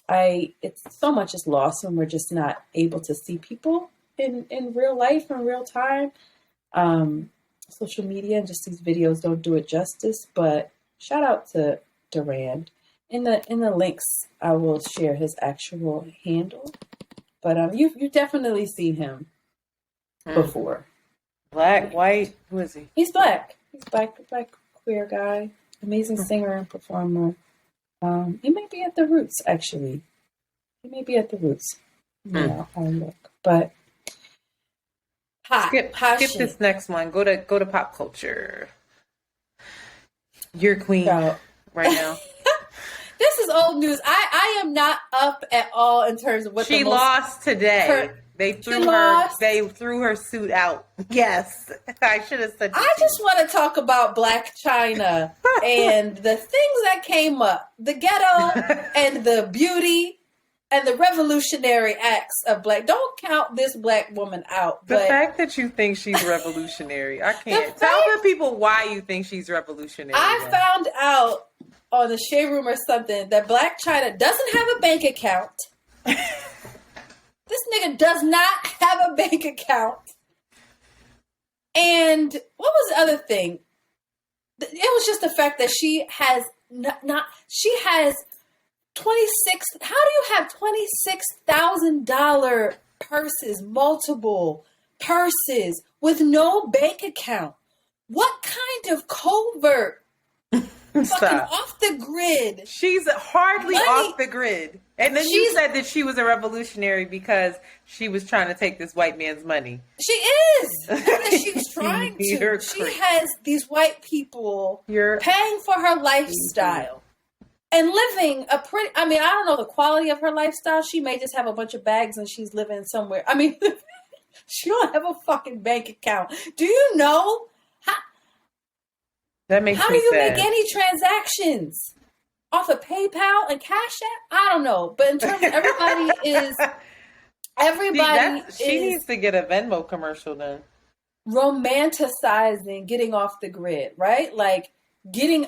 it's so much is lost when we're just not able to see people in real life, in real time. Social media and just these videos don't do it justice, but shout out to Duran. In the links, I will share his actual handle, but you definitely seen him before. Black, white, who is he? He's black. He's black queer guy, amazing singer and performer. He may be at the Roots, actually. He may be at the Roots. Yeah, I'll look. But skip this next one. Go to pop culture. Your queen right now. This is old news. I am not up at all in terms of what she lost today. They threw her suit out. Yes, I should have said. I just want to talk about Black Chyna and the things that came up, the ghetto and the beauty and the revolutionary acts of black. Don't count this black woman out. The fact that you think she's revolutionary, I can't. Tell the people why you think she's revolutionary. I found out on the Shade Room or something that Black Chyna doesn't have a bank account. This nigga does not have a bank account. And what was the other thing? It was just the fact that she has she has 26. How do you have $26,000 purses, multiple purses with no bank account? What kind of covert? Fucking off the grid. She's hardly off the grid. And then you said that she was a revolutionary because she was trying to take this white man's money. She is. She's trying to. She has these white people paying for her lifestyle and living a pretty. I mean, I don't know the quality of her lifestyle. She may just have a bunch of bags and she's living somewhere. I mean, she don't have a fucking bank account. Do you know? That makes How me do you sad. make any transactions off of PayPal and Cash App? I don't know, but in terms of she needs to get a Venmo commercial done. Romanticizing getting off the grid, right? Like getting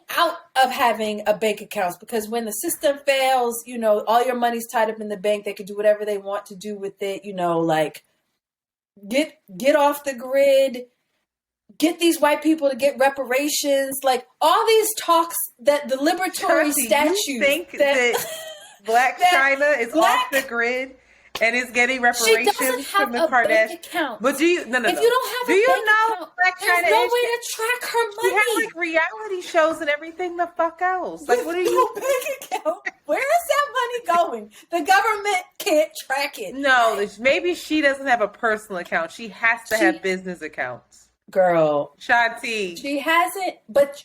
out of having a bank account, because when the system fails, all your money's tied up in the bank. They can do whatever they want to do with it. Like get off the grid. Get these white people to get reparations, like all these talks that the liberatory statutes. You think that Black Chyna is off the grid and is getting reparations from the Kardashians? But do you? No. If you don't have a bank account, Black Chyna there's no way to track her money. She has like reality shows and everything. The fuck else? Like, what are you? No bank account. Where is that money going? The government can't track it. No, maybe she doesn't have a personal account. She has to have business accounts. Girl, Shanti. She hasn't, but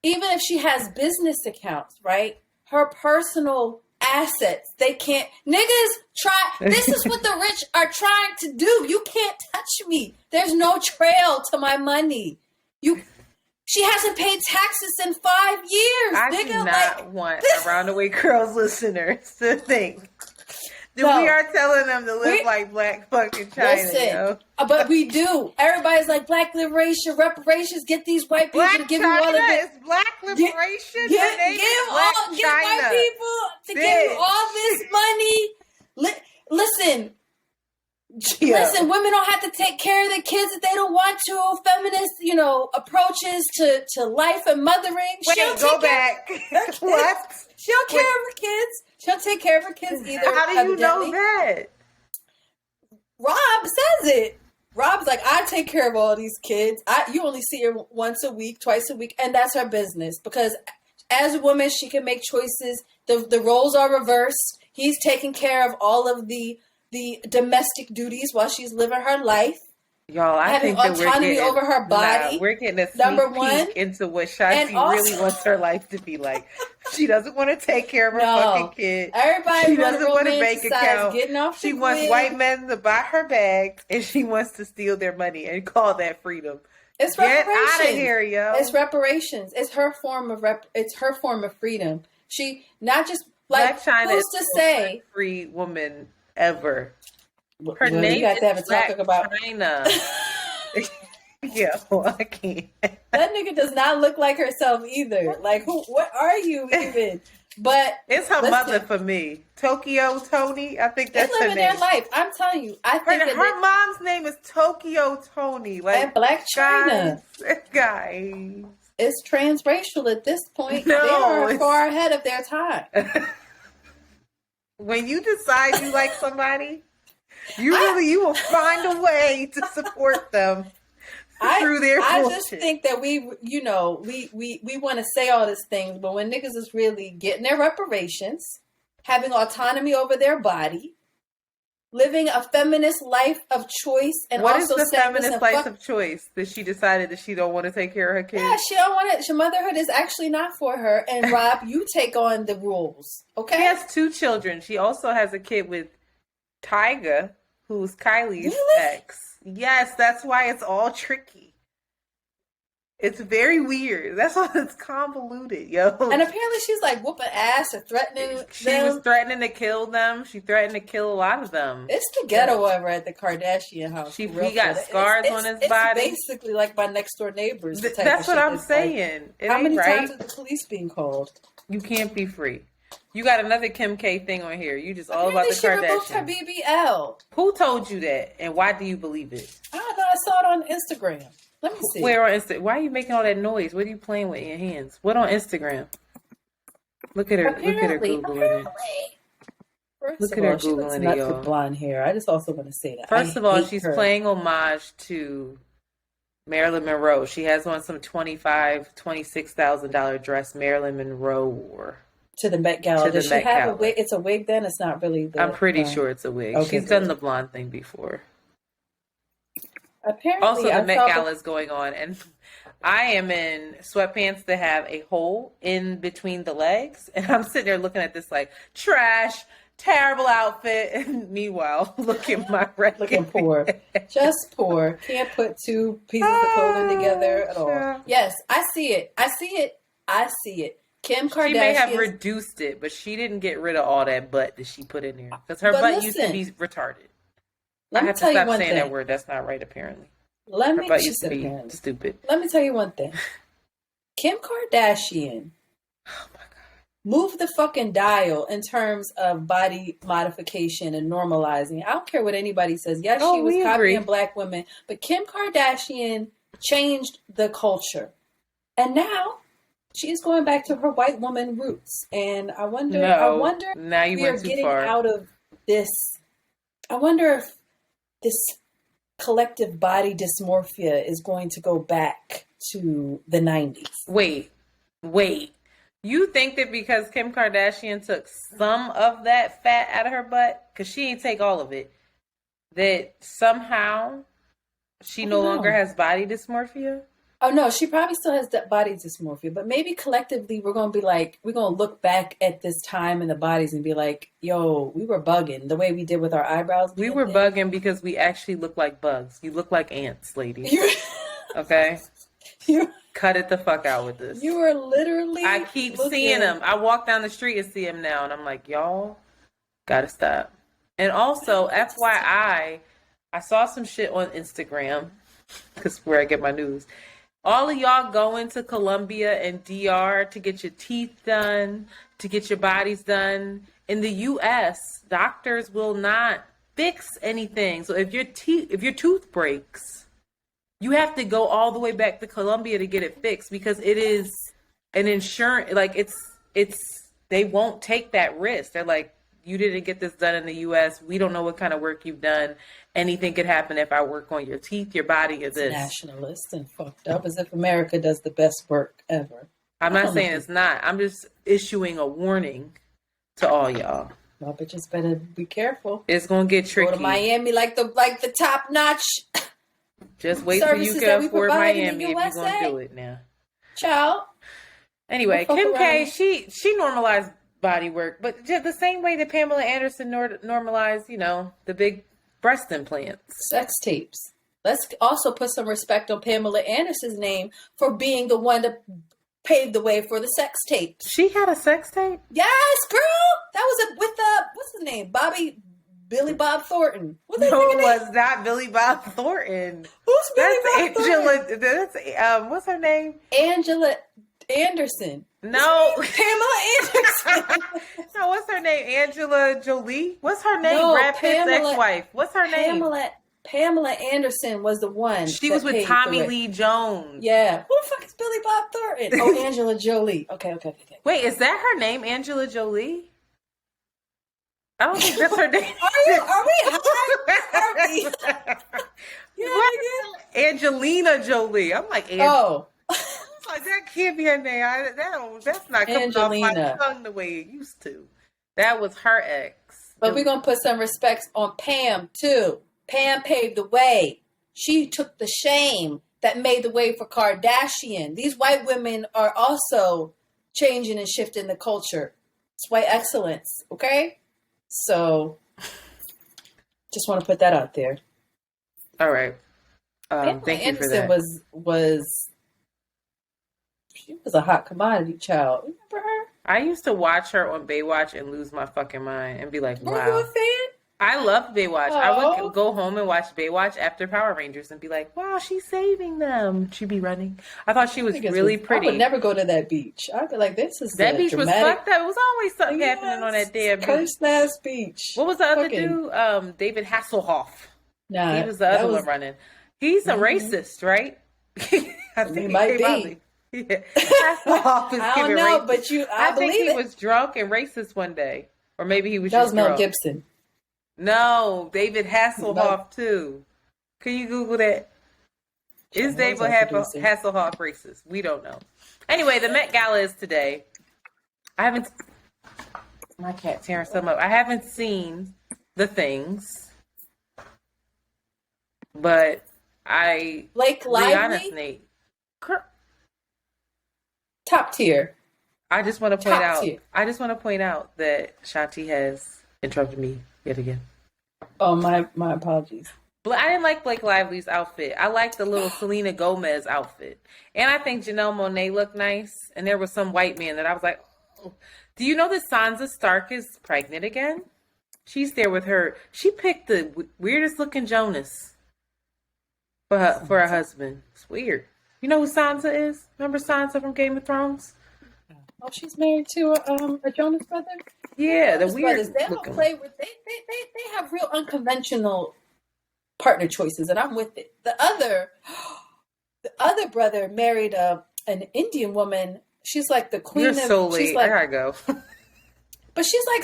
even if she has business accounts, right? Her personal assets. They can't. Niggas try. This is what the rich are trying to do. You can't touch me. There's no trail to my money. She hasn't paid taxes in 5 years. I nigga, do not want Around the Way Girls listeners to think that we are telling them to live like Black fucking Chyna. Listen, but we do. Everybody's like Black liberation, reparations. Get these white people to give you all of it. Is Black liberation. Get white people to give you all this money. Listen. Yeah. Listen, women don't have to take care of their kids if they don't want to. Feminist, approaches to life and mothering. Wait, go back. What? She don't care of her kids. She don't take care of her kids either. How do you know that? Rob says it. Rob's like, I take care of all these kids. You only see her once a week, twice a week, and that's her business. Because as a woman, she can make choices. The roles are reversed. He's taking care of all of the domestic duties while she's living her life. Y'all, I having think that autonomy over her body. We're getting a sneak peek into what Shanti really wants her life to be like. She doesn't want to take care of her fucking kid. Everybody doesn't want a bank account. Getting off she wants white men to buy her bags, and she wants to steal their money and call that freedom. It's Get reparations. out of here, yo. It's reparations. It's her form of it's her form of freedom. She not just like Black Chyna who's to say free woman ever. Her well, name is Black about Chyna. Yeah, I can't. That nigga does not look like herself either. Like, what are you even? But it's her mother for me. Tokyo Tony. I think that's her name. They're living their life. I'm telling you. I think her mom's name is Tokyo Tony. Like and Black Chyna. Guys. It's transracial at this point. No, they are far ahead of their time. When you decide you like somebody, you will find a way to support them through their bullshit. I just think that we want to say all these things, but when niggas is really getting their reparations, having autonomy over their body, living a feminist life of choice, and what also is the feminist life of choice that she decided that she don't want to take care of her kids? Yeah, she don't want it. Motherhood is actually not for her. And Rob, you take on the rules. Okay. She has 2 children. She also has a kid with Tyga, who's Kylie's ex. Yes, that's why it's all tricky. It's very weird. That's why it's convoluted, yo. And apparently she's like whooping ass or threatening She was threatening to kill them. She threatened to kill a lot of them. It's the ghetto over at the Kardashian house. He got scars on his body. It's basically like my next door neighbors. That's what I'm saying. Like, how many times is the police being called? You can't be free. You got another Kim K thing on here. You just all about the Kardashians. She removed her BBL. Who told you that? And why do you believe it? I don't know. I saw it on Instagram. Let me see. Where on Instagram? Why are you making all that noise? What are you playing with in your hands? What on Instagram? Look at her. Look at her Googling it. Look at her Googling it, y'all. Blonde hair. I just also want to say that. First of all, she's paying homage to Marilyn Monroe. She has on some $26,000 dress Marilyn Monroe wore. To the Met Gala. Does she have a wig? It's a wig then? It's not really I'm pretty sure it's a wig. Okay, she's done the blonde thing before. Apparently, also, the Met Gala is going on, and I am in sweatpants that have a hole in between the legs, and I'm sitting there looking at this like trash, terrible outfit, and meanwhile, look at my record. Looking poor, just poor. Can't put 2 pieces of clothing together at all. Yeah. Yes, I see it. I see it. I see it. Kim Kardashian. She may have reduced it, but she didn't get rid of all that butt that she put in there because her butt used to be retarded. I have to stop saying that word. That's not right, apparently. Her butt used to be stupid. Let me tell you one thing. Kim Kardashian moved the fucking dial in terms of body modification and normalizing. I don't care what anybody says. Yes, she was copying black women, but Kim Kardashian changed the culture. And now she's going back to her white woman roots. And I wonder now you went too far. Out of this. I wonder if this collective body dysmorphia is going to go back to the 90s. Wait. You think that because Kim Kardashian took some of that fat out of her butt, because she ain't take all of it, that somehow she no longer has body dysmorphia? Oh no, she probably still has that body dysmorphia, but maybe collectively we're gonna be like, we're gonna look back at this time in the bodies and be like, yo, we were bugging the way we did with our eyebrows. We were bugging because we actually look like bugs. You look like ants, lady. Okay? Cut it the fuck out with this. You are literally. I keep seeing them. I walk down the street and see them now, and I'm like, y'all gotta stop. And also, FYI, I saw some shit on Instagram, because where I get my news. All of y'all going to Colombia and DR to get your teeth done, to get your bodies done. In the US, doctors will not fix anything. So if your tooth breaks, you have to go all the way back to Colombia to get it fixed, because it is an insurance, like they won't take that risk. They're like, you didn't get this done in the US. We don't know what kind of work you've done. Anything could happen if I work on your teeth, your body, or this. Nationalist and fucked up, as if America does the best work ever. I'm not saying it's not. I'm just issuing a warning to all y'all. Y'all bitches better be careful. It's gonna get tricky. Go to Miami like the top notch. Just wait till you can afford Miami if you're gonna do it now. Ciao. Anyway, Kim K, she normalized body work, but just the same way that Pamela Anderson normalized, the big breast implants. Sex tapes. Let's also put some respect on Pamela Anderson's name for being the one to pave the way for the sex tapes. She had a sex tape? Yes, girl! That was with what's his name? Billy Bob Thornton. No, it was not Billy Bob Thornton. Who's Billy Bob Thornton? That's what's her name? Angela Anderson. No. Pamela Anderson. No, what's her name? Angela Jolie? What's her name? No, Brad Pitt's ex-wife. What's her name? Pamela Anderson was the one. She was with Tommy Lee Jones. Yeah. Who the fuck is Billy Bob Thornton? Oh, Angela Jolie. Okay. Wait, is that her name, Angela Jolie? I don't think that's her name. Are we high? Yeah, Angelina Jolie. I'm like, oh. Like, that can't be her name. That's not coming off my tongue the way it used to. That was her ex. But we're going to put some respects on Pam, too. Pam paved the way. She took the shame that made the way for Kardashian. These white women are also changing and shifting the culture. It's white excellence, okay? So, just want to put that out there. All right. Thank you for that. She was a hot commodity child. Remember her? I used to watch her on Baywatch and lose my fucking mind and be like, wow. Were you a fan? I loved Baywatch. I would go home and watch Baywatch after Power Rangers and be like, wow, she's saving them. She'd be running. I thought she was really pretty. I would never go to that beach. I'd be like, this is that beach was fucked up. It was always something happening on that damn beach. Cursed ass beach. What was the other dude? David Hasselhoff. Nah, he was the other one running. He's a racist, right? I think he might be. Yeah. I don't know, but I think he was drunk and racist one day, or maybe he was. That just was Mel drunk. Gibson. No, David Hasselhoff too. Can you Google that? Is David Hasselhoff racist? We don't know. Anyway, the Met Gala is today. My cat tearing something up. I haven't seen the things, but Blake Lively. Be honest, Nate. Top tier. I just want to point out that Shanti has interrupted me yet again. Oh, my apologies. But I didn't like Blake Lively's outfit. I liked the little Selena Gomez outfit. And I think Janelle Monáe looked nice. And there was some white man that I was like, oh. Do you know that Sansa Stark is pregnant again? She's there with her. She picked the weirdest looking Jonas for her husband. It's weird. You know who Sansa is? Remember Sansa from Game of Thrones? Oh, she's married to a Jonas brother? Yeah, the weird brothers. They don't play with. They have real unconventional partner choices, and I'm with it. The other brother married an Indian woman. She's like the queen. You're so late. She's like, I gotta go. But she's like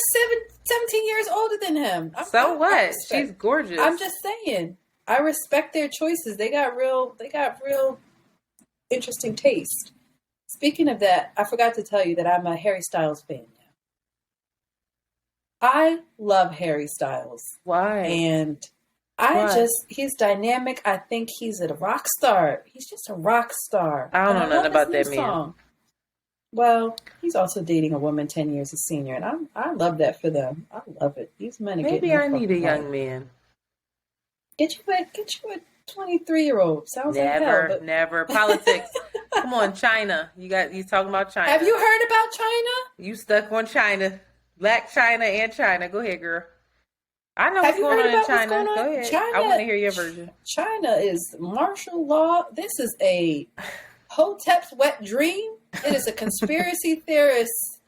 17 years older than him. What? She's gorgeous. I'm just saying. I respect their choices. They got real interesting taste. Speaking of that, I forgot to tell you that I'm a Harry Styles fan now. I love Harry Styles. Why? And He's dynamic. I think he's a rock star. He's just a rock star. I don't know nothing about that man. Song. Well, he's also dating a woman 10 years his senior, and I love that for them. I love it. These men are Maybe I need a young man. Get you a 23-year-old. Sounds like hell. But... Never. Politics. Come on, China. You talking about China. Have you heard about China? You stuck on China. Black Chyna and China. Go ahead, girl. I know what's going on in China. Go ahead. I want to hear your version. China is martial law. This is a Hotep's wet dream. It is a conspiracy theorist.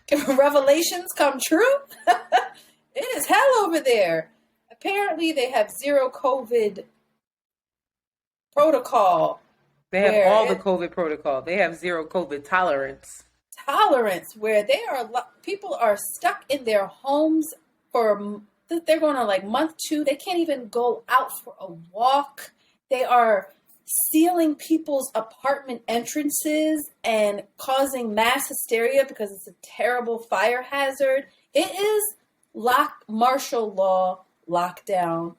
Revelations come true. It is hell over there. Apparently, they have zero COVID protocol. They have all the COVID protocol. They have zero COVID tolerance. Where people are stuck in their homes for. They're going on like month 2. They can't even go out for a walk. They are sealing people's apartment entrances and causing mass hysteria because it's a terrible fire hazard. It is martial law lockdown.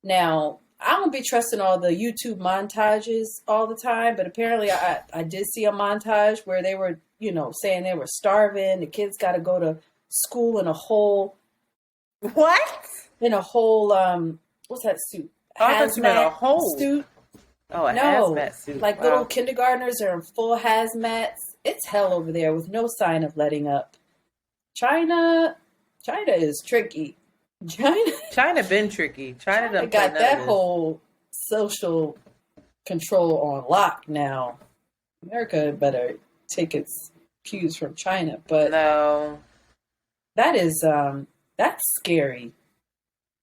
Now, I don't be trusting all the YouTube montages all the time, but apparently I did see a montage where they were, saying they were starving. The kids got to go to school in a hole. What? In a whole, what's that suit? I thought you meant a whole suit. Oh, a hazmat suit. Like little kindergartners are in full hazmats. It's hell over there with no sign of letting up. China is tricky. China been tricky. China got that whole social control on lock now. America better take its cues from China, but no, that is that's scary.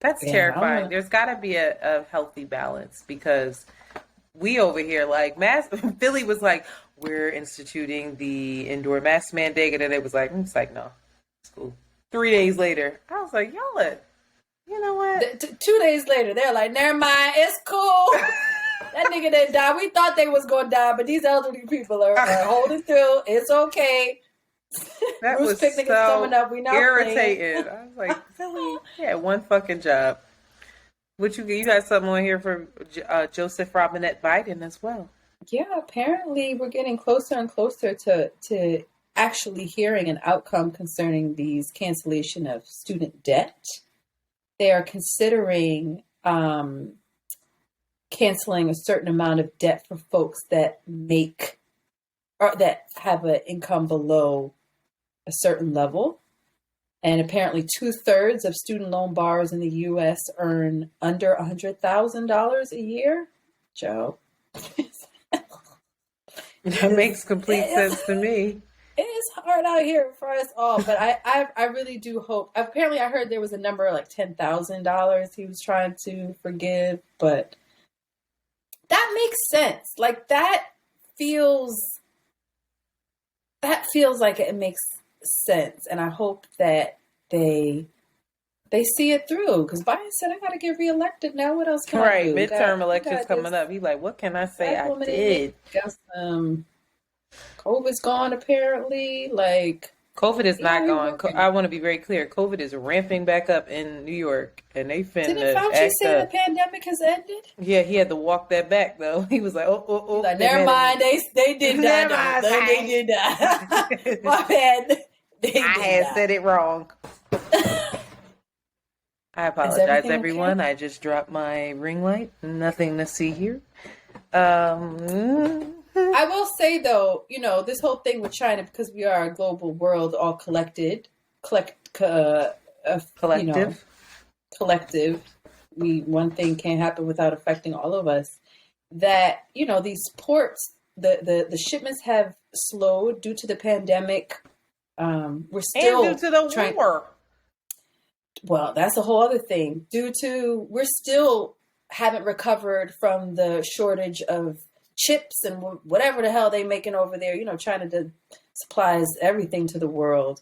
That's terrifying. There's got to be a healthy balance because we over here Philly was like, we're instituting the indoor mask mandate, and then it was like, it's like, no, it's cool. 3 days later, I was like, y'all, you know what? 2 days later, they're like, never mind, it's cool. That nigga didn't die. We thought they was going to die, but these elderly people are holding through. It's okay. That Bruce was picnic so is coming up. We not irritated. I was like, Philly, yeah, one fucking job. You got something on here for Joseph Robinette Biden as well. Yeah, apparently we're getting closer and closer to actually hearing an outcome concerning these cancellation of student debt. They are considering canceling a certain amount of debt for folks that make or that have an income below a certain level. And apparently 2/3 of student loan borrowers in the U.S. earn under $100,000 a year. Joe. That makes complete sense to me. It is hard out here for us all, but I really do hope. Apparently, I heard there was a number like $10,000 he was trying to forgive, but that makes sense. Like that feels like it makes sense, and I hope that they see it through. Because Biden said, "I got to get reelected now. What else can I do?" Midterm elections coming up. He's like, "What can I say? I did." Got some. COVID's gone, apparently. Like COVID is not gone. I want to be very clear. COVID is ramping back up in New York, and they finna Didn't Fauci say the pandemic has ended? Yeah, he had to walk that back though. He was like, "Oh, like, never mind. They did die. They did die. My bad. I had said it wrong." I apologize, everyone. Okay? I just dropped my ring light. Nothing to see here. I will say, though, this whole thing with China, because we are a global world, all collective. One thing can't happen without affecting all of us. That, these ports, the shipments have slowed due to the pandemic. We're still and due to the war. Well, that's a whole other thing. We're still haven't recovered from the shortage of chips and whatever the hell they making over there. China supplies everything to the world.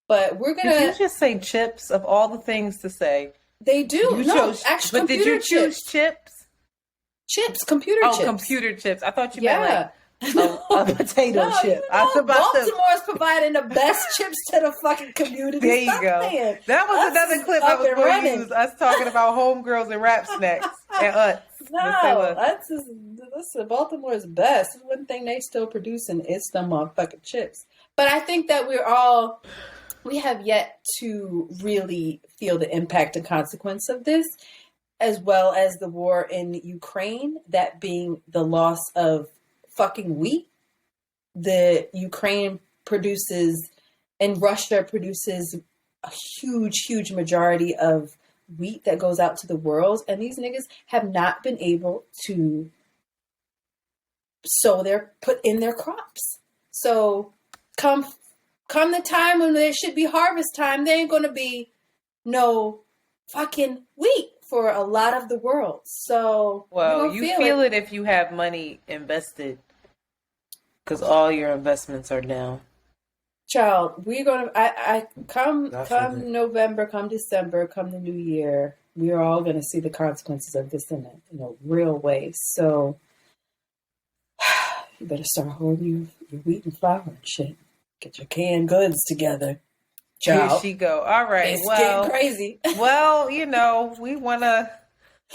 But we're going to... Did you just say chips of all the things to say? They do. Actually, but did you choose chips? Chips, computer chips. Oh, computer chips. I thought you meant like a potato No, chip. I was about to. Baltimore's providing the best chips to the fucking community. There you Stop go. playing. That was Us another clip up I was and going to running. use. Us talking about homegirls and rap snacks and us. No, listen, Baltimore's best. One thing they still producing is the motherfucking chips. But I think that we have yet to really feel the impact and consequence of this, as well as the war in Ukraine, that being the loss of fucking wheat. The Ukraine produces and Russia produces a huge majority of wheat that goes out to the world, and these niggas have not been able to put in their crops. So come the time when there should be harvest time, there ain't gonna be no fucking wheat for a lot of the world. So you feel it if you have money invested, because all your investments are down. Child, we're gonna. I come November, come December, come the new year. We are all gonna see the consequences of this in a real way. So you better start hoarding your wheat and flour and shit. Get your canned goods together. Child. Here she go. All right. It's getting crazy. Well, we let's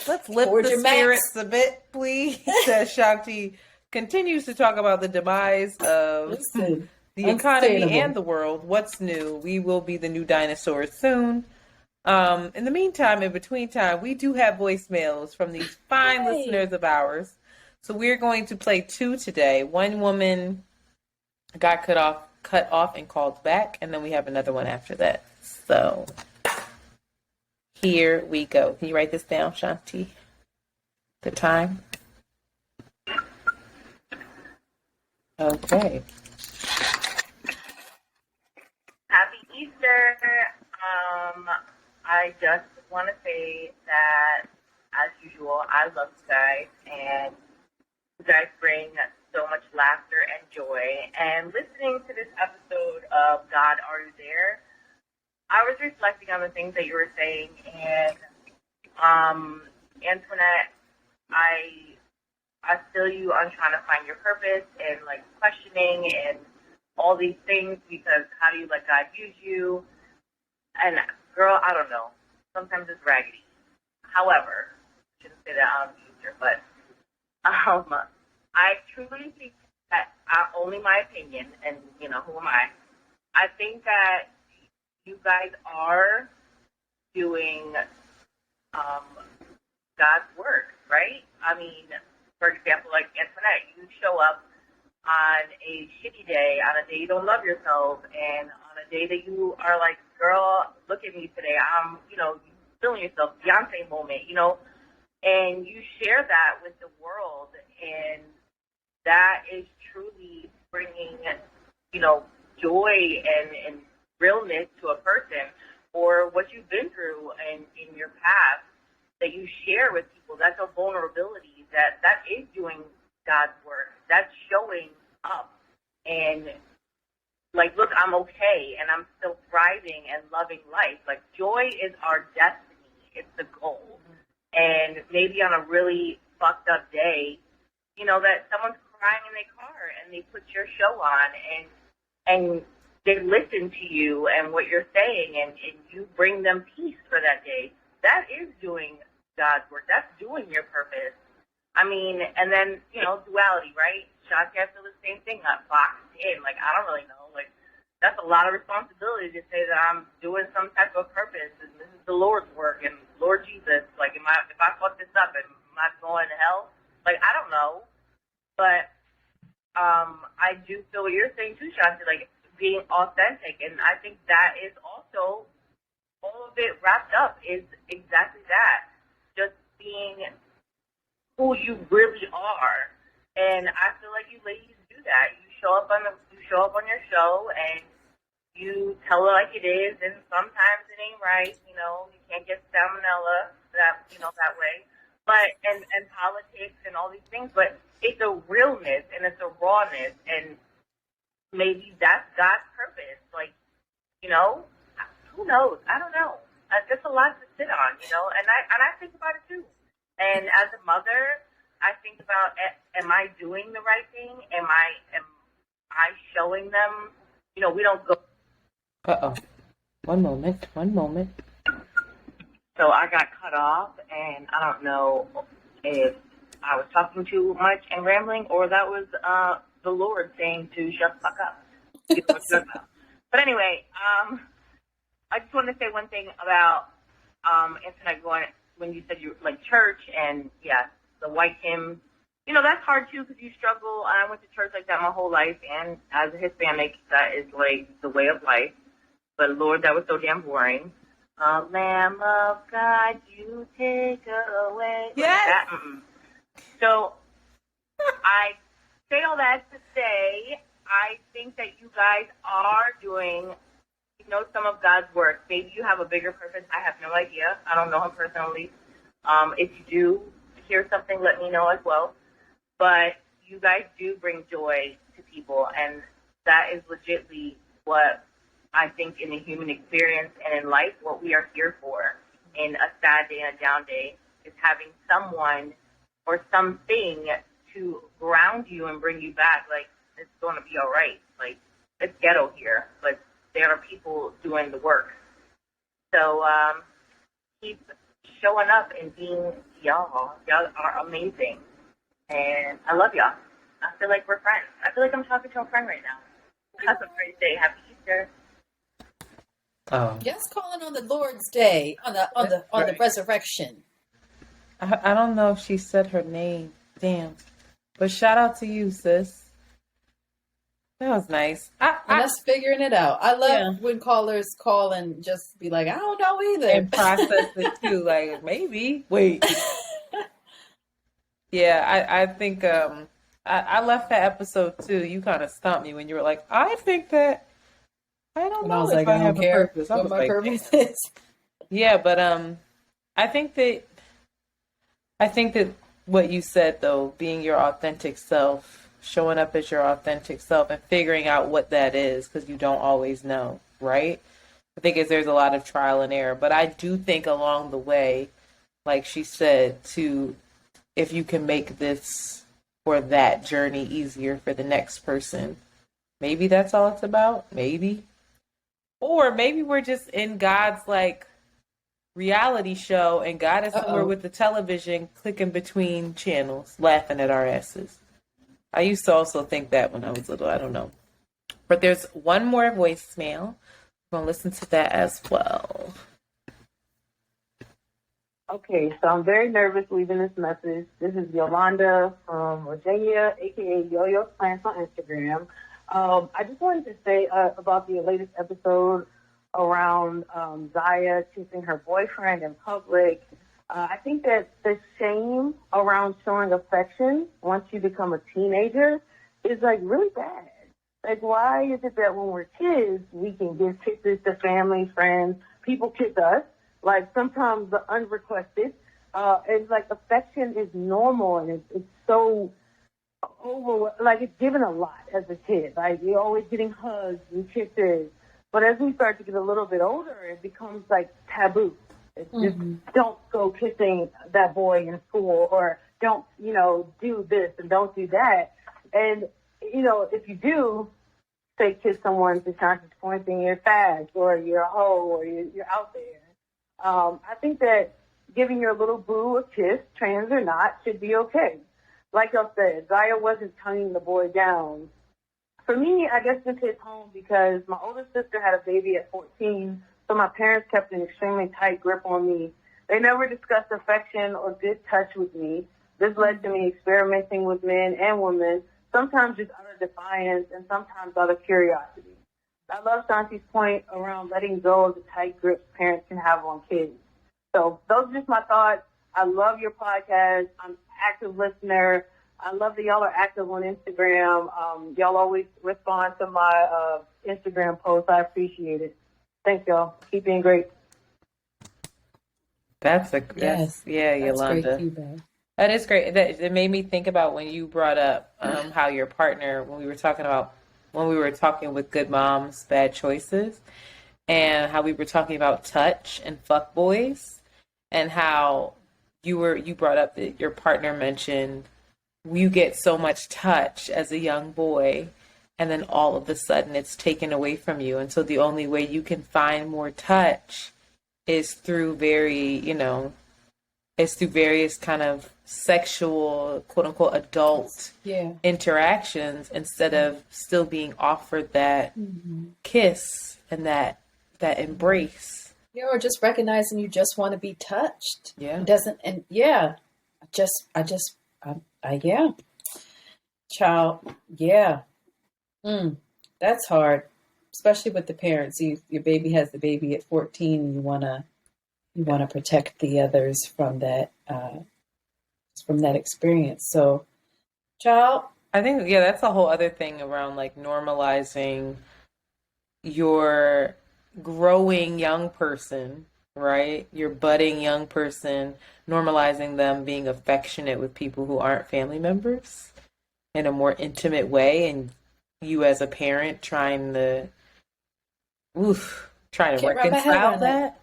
lift the spirits a bit, please. As Shanti continues to talk about the demise of the economy and the world. What's new? We will be the new dinosaurs soon. In the meantime, in between time, we do have voicemails from these fine listeners of ours. So we're going to play 2 today. One woman got cut off and called back, and then we have another one after that. So here we go. Can you write this down, Shanti? The time? Okay. Happy Easter. I just want to say that, as usual, I love you guys, and you guys bring so much laughter and joy. And listening to this episode of God, Are You There? I was reflecting on the things that you were saying, and Antoinette, I feel you on trying to find your purpose and like questioning and all these things, because how do you let God use you? And girl, I don't know. Sometimes it's raggedy. However, I shouldn't say that on Easter, but I truly think that, only my opinion, and who am I? I think that you guys are doing God's work, right? I mean, for example, like Antoinette, you show up on a shitty day, on a day you don't love yourself, and on a day that you are like, girl, look at me today. I'm, feeling yourself, Beyonce moment, and you share that with the world, and that is truly bringing, joy and realness to a person, or what you've been through in your past that you share with people. That's a vulnerability that is doing God's work. That's showing up and like, look, I'm okay and I'm still thriving and loving life. Like, joy is our destiny. It's the goal. And maybe on a really fucked up day, that someone's crying in their car and they put your show on and they listen to you and what you're saying, and you bring them peace for that day. That is doing God's work. That's doing your purpose. I mean, and then, duality, right? Shanti, I feel the same thing. I'm boxed in. Like, I don't really know. Like, that's a lot of responsibility to say that I'm doing some type of purpose and this is the Lord's work and Lord Jesus. Like, if I fuck this up, am I going to hell? Like, I don't know. But I do feel what you're saying too, Shanti, like being authentic. And I think that is also, all of it wrapped up is exactly that. Just being who you really are. And I feel like you ladies do that. You show up on your show and you tell it like it is, and sometimes it ain't right, you can't get salmonella that way. But and politics and all these things, but it's a realness and it's a rawness, and maybe that's God's purpose. Like, who knows? I don't know. That's a lot to sit on, and I think about it too. And as a mother, I think about, am I doing the right thing? Am I showing them? You know, we don't go. Uh-oh. One moment. So I got cut off, and I don't know if I was talking too much and rambling, or that was the Lord saying to shut the fuck up. You know what you're talking about. But anyway, I just wanted to say one thing about Antoinette going, when you said you like church, and yeah, the white hymn. You know, that's hard too because you struggle. I went to church like that my whole life, and as a Hispanic, that is like the way of life. But Lord, that was so damn boring. Lamb of God, you take away. Yes. Like that. So I say all that to say, I think that you guys are doing, you know, some of God's work. Maybe you have a bigger purpose. I have no idea. I don't know him personally. If you do hear something, let me know as well. But you guys do bring joy to people, and that is legitly what I think in the human experience and in life, what we are here for in a sad day and a down day is having someone or something to ground you and bring you back. Like, it's going to be all right. Like, it's ghetto here, but there are people doing the work. So keep showing up and being y'all. Y'all are amazing. And I love y'all. I feel like we're friends. I feel like I'm talking to a friend right now. Have a great day. Happy Easter. Oh. Yes, calling on the Lord's Day, on the resurrection. I don't know if she said her name. Damn. But shout out to you, sis. That was nice. And us figuring it out. I love when callers call and just be like, I don't know either. And process it too. Like, maybe. Wait. Yeah, I think I left that episode too. You kind of stumped me when you were like, I think that I don't know. I was like, I don't care what my purpose is. Yeah, but I think that what you said though, being your authentic self, showing up as your authentic self, and figuring out what that is, because you don't always know, right? I think there's a lot of trial and error, but I do think along the way, like she said, if you can make this or that journey easier for the next person, maybe that's all it's about. Maybe. Or maybe we're just in God's like reality show and God is somewhere with the television clicking between channels, laughing at our asses. I used to also think that when I was little. I don't know. But there's one more voicemail. We're going to listen to that as well. Okay, so I'm very nervous leaving this message. This is Yolanda from Virginia, a.k.a. Yo-Yo Plants on Instagram. I just wanted to say about the latest episode around Zaya kissing her boyfriend in public. I think that the shame around showing affection once you become a teenager is, like, really bad. Like, why is it that when we're kids, we can give kisses to family, friends, people kiss us? Like, sometimes the unrequested. It's like affection is normal, and it's so like it's given a lot as a kid. Like, you're always getting hugs and kisses. But as we start to get a little bit older, it becomes like taboo. It's just don't go kissing that boy in school, or don't, do this and don't do that. And, if you do, say kiss someone to Shanti's point, then you're fast, or you're a hoe, or you're out there. I think that giving your little boo a kiss, trans or not, should be okay. Like I said, Zaya wasn't tonguing the boy down. For me, I guess this hits home because my older sister had a baby at 14, so my parents kept an extremely tight grip on me. They never discussed affection or good touch with me. This led to me experimenting with men and women, sometimes just out of defiance and sometimes out of curiosity. I love Shanti's point around letting go of the tight grips parents can have on kids. So those are just my thoughts. I love your podcast. I'm an active listener. I love that y'all are active on Instagram. Y'all always respond to my Instagram posts. I appreciate it. Thanks, y'all. Keep being great. Yolanda. Great feedback. That is great. It made me think about when you brought up how your partner, when we were talking with Good Moms, Bad Choices, and how we were talking about touch and fuck boys, and how you brought up that your partner mentioned you get so much touch as a young boy, and then all of a sudden it's taken away from you. And so the only way you can find more touch is through it's through various kind of sexual, quote unquote, adult interactions, instead of still being offered that kiss and that embrace. Yeah, or just recognizing you just want to be touched. Yeah. Child, yeah. That's hard, especially with the parents. Your baby has the baby at 14, and you wanna protect the others from that experience. So, child, I think that's a whole other thing around like normalizing your growing young person, right? Your budding young person, normalizing them being affectionate with people who aren't family members in a more intimate way, and you as a parent trying to reconcile that.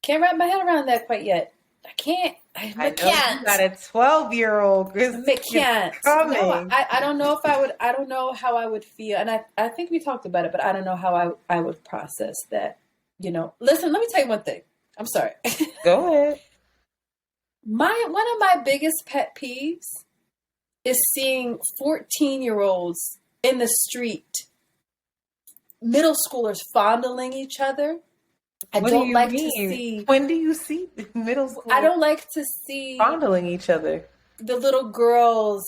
Can't wrap my head around that quite yet. I can't. I know you got a 12-year-old. I can't. No, I don't know if I would. I don't know how I would feel, and I think we talked about it, but I don't know how I would process that. Listen. Let me tell you one thing. I'm sorry. Go ahead. One of my biggest pet peeves is seeing 14-year-olds in the street, middle schoolers fondling each other. I don't like to see. When do you see middle school? I don't like to see fondling each other. The little girls,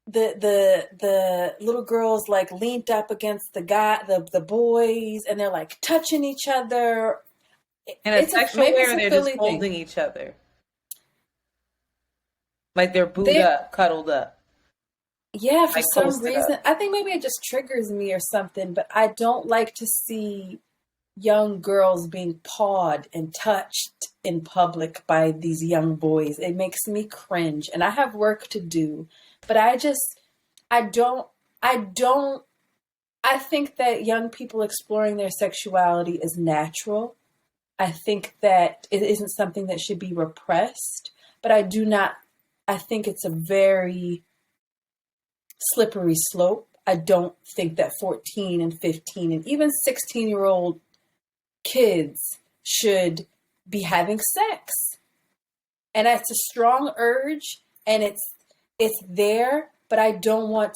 the little girls like leaned up against the boys, and they're like touching each other. And a sexual way, they're just holding each other, like they're booed up, cuddled up. Yeah, for some reason, I think maybe it just triggers me or something. But I don't like to see young girls being pawed and touched in public by these young boys. It makes me cringe, and I have work to do, but I think that young people exploring their sexuality is natural. I think that it isn't something that should be repressed, but I think it's a very slippery slope. I don't think that 14 and 15 and even 16-year-old kids should be having sex. And it's a strong urge, and it's there, but I don't want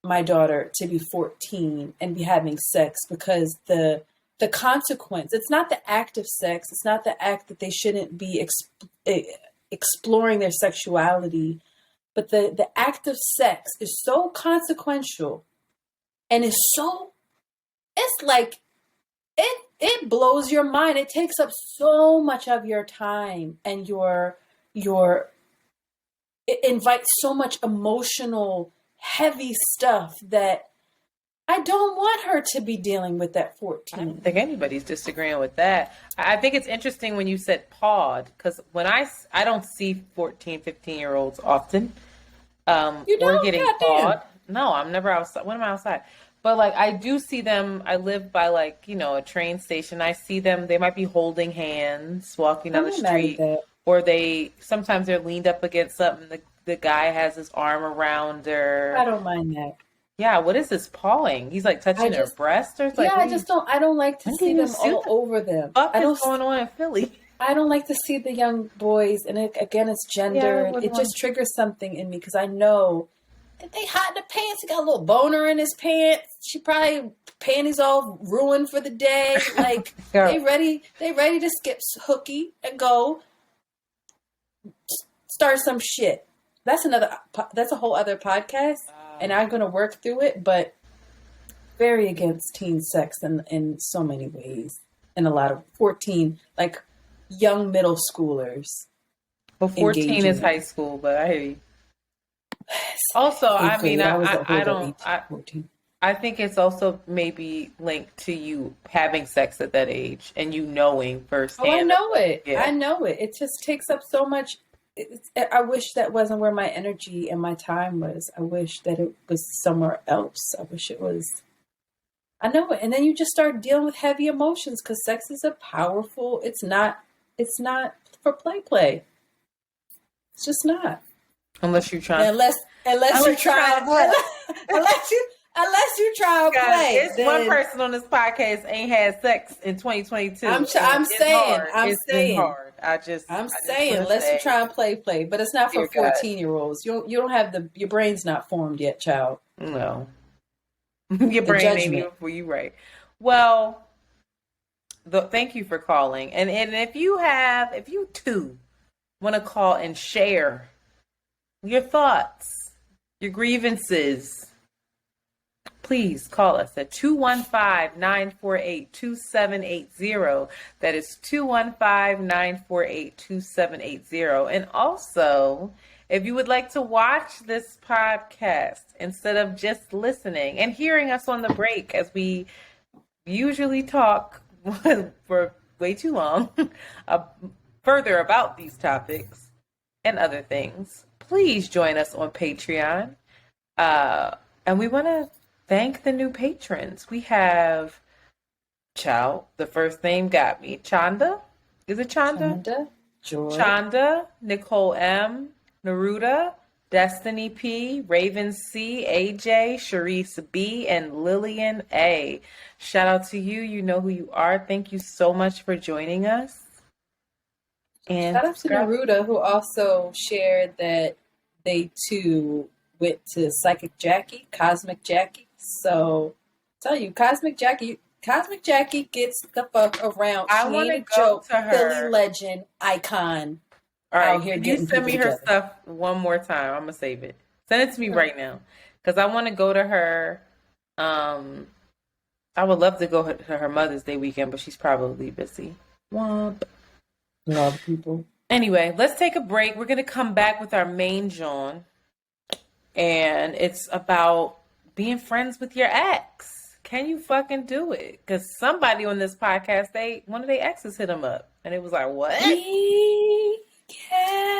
my daughter to be 14 and be having sex, because the consequence, it's not the act of sex, it's not the act that they shouldn't be exploring their sexuality, but the act of sex is so consequential, and it's like, it blows your mind. It takes up so much of your time, and it invites so much emotional, heavy stuff that I don't want her to be dealing with at 14. I don't think anybody's disagreeing with that. I think it's interesting when you said pawed, because when I don't see 14, 15-year-olds often. We're getting pawed. No, I'm never outside. When am I outside? But like, I do see them. I live by like, a train station. I see them. They might be holding hands, walking down the street, or sometimes they're leaned up against something. The guy has his arm around her. I don't mind that. Yeah, what is this pawing? He's like touching her breast, or like, I don't like to see them all over them. What is going on in Philly? I don't like to see the young boys, and it's gender. It just triggers something in me, because I know that they hot in the pants. He got a little boner in his pants. She probably panties all ruined for the day. Like they ready to skip hooky and go start some shit. That's a whole other podcast, and I'm gonna work through it. But very against teen sex in so many ways, and a lot of 14 like young middle schoolers. Well, 14 is high school, but I hear you. Also, I think it's also maybe linked to you having sex at that age and you knowing firsthand. Oh, I know it. Yeah. I know it. It just takes up so much. I wish that wasn't where my energy and my time was. I wish that it was somewhere else. I wish it was. I know it. And then you just start dealing with heavy emotions, because sex is It's not for play. It's just not. Unless you're trying. Unless you try unless you try to play. It's one person on this podcast ain't had sex in 2022. I'm saying. Hard. I'm saying, unless you try and play, but it's not for 14-year-olds. You don't have your brain's not formed yet, child. No, your brain ain't even for you, right? Well, thank you for calling, and if you too want to call and share your thoughts, your grievances, please call us at 215-948-2780. That is 215-948-2780. And also, if you would like to watch this podcast instead of just listening and hearing us on the break, as we usually talk for way too long further about these topics and other things, please join us on Patreon. And we want to thank the new patrons. We have the first name got me. Chanda? Is it Chanda? Joy. Chanda, Nicole M, Naruda, Destiny P, Raven C, AJ, Sharice B, and Lillian A. Shout out to you. You know who you are. Thank you so much for joining us. And shout out to Naruda, who also shared that they too went to Cosmic Jackie. So, tell you, Cosmic Jackie gets the fuck around. I want to go to her. Philly legend, icon. All right, out here can you send me her stuff one more time? I'm gonna save it. Send it to me right now, because I want to go to her. I would love to go to her Mother's Day weekend, but she's probably busy. Womp. A lot of people. Anyway, let's take a break. We're gonna come back with our main John, and it's about being friends with your ex. Can you fucking do it? Because somebody on this podcast, one of their exes hit them up, and it was like, what?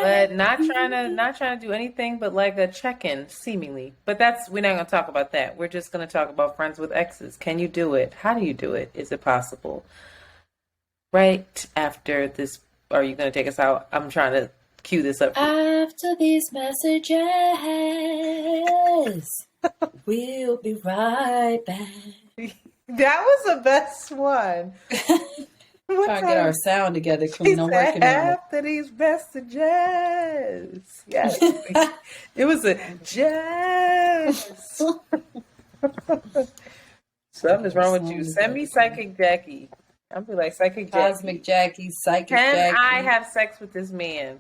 But not trying to do anything but like a check-in, seemingly. But we're not gonna talk about that. We're just gonna talk about friends with exes. Can you do it? How do you do it? Is it possible? Right after this, are you gonna take us out? I'm trying to cue this up. After these messages, we'll be right back. That was the best one. Trying to get our sound together, Queen. I'm working on it. After these messages. Yes. It was a jazz. Something's wrong with you. Send me Psychic Jackie. I'll be like, Psychic Jackie. Cosmic Jackie, Psychic Can Jackie. I have sex with this man?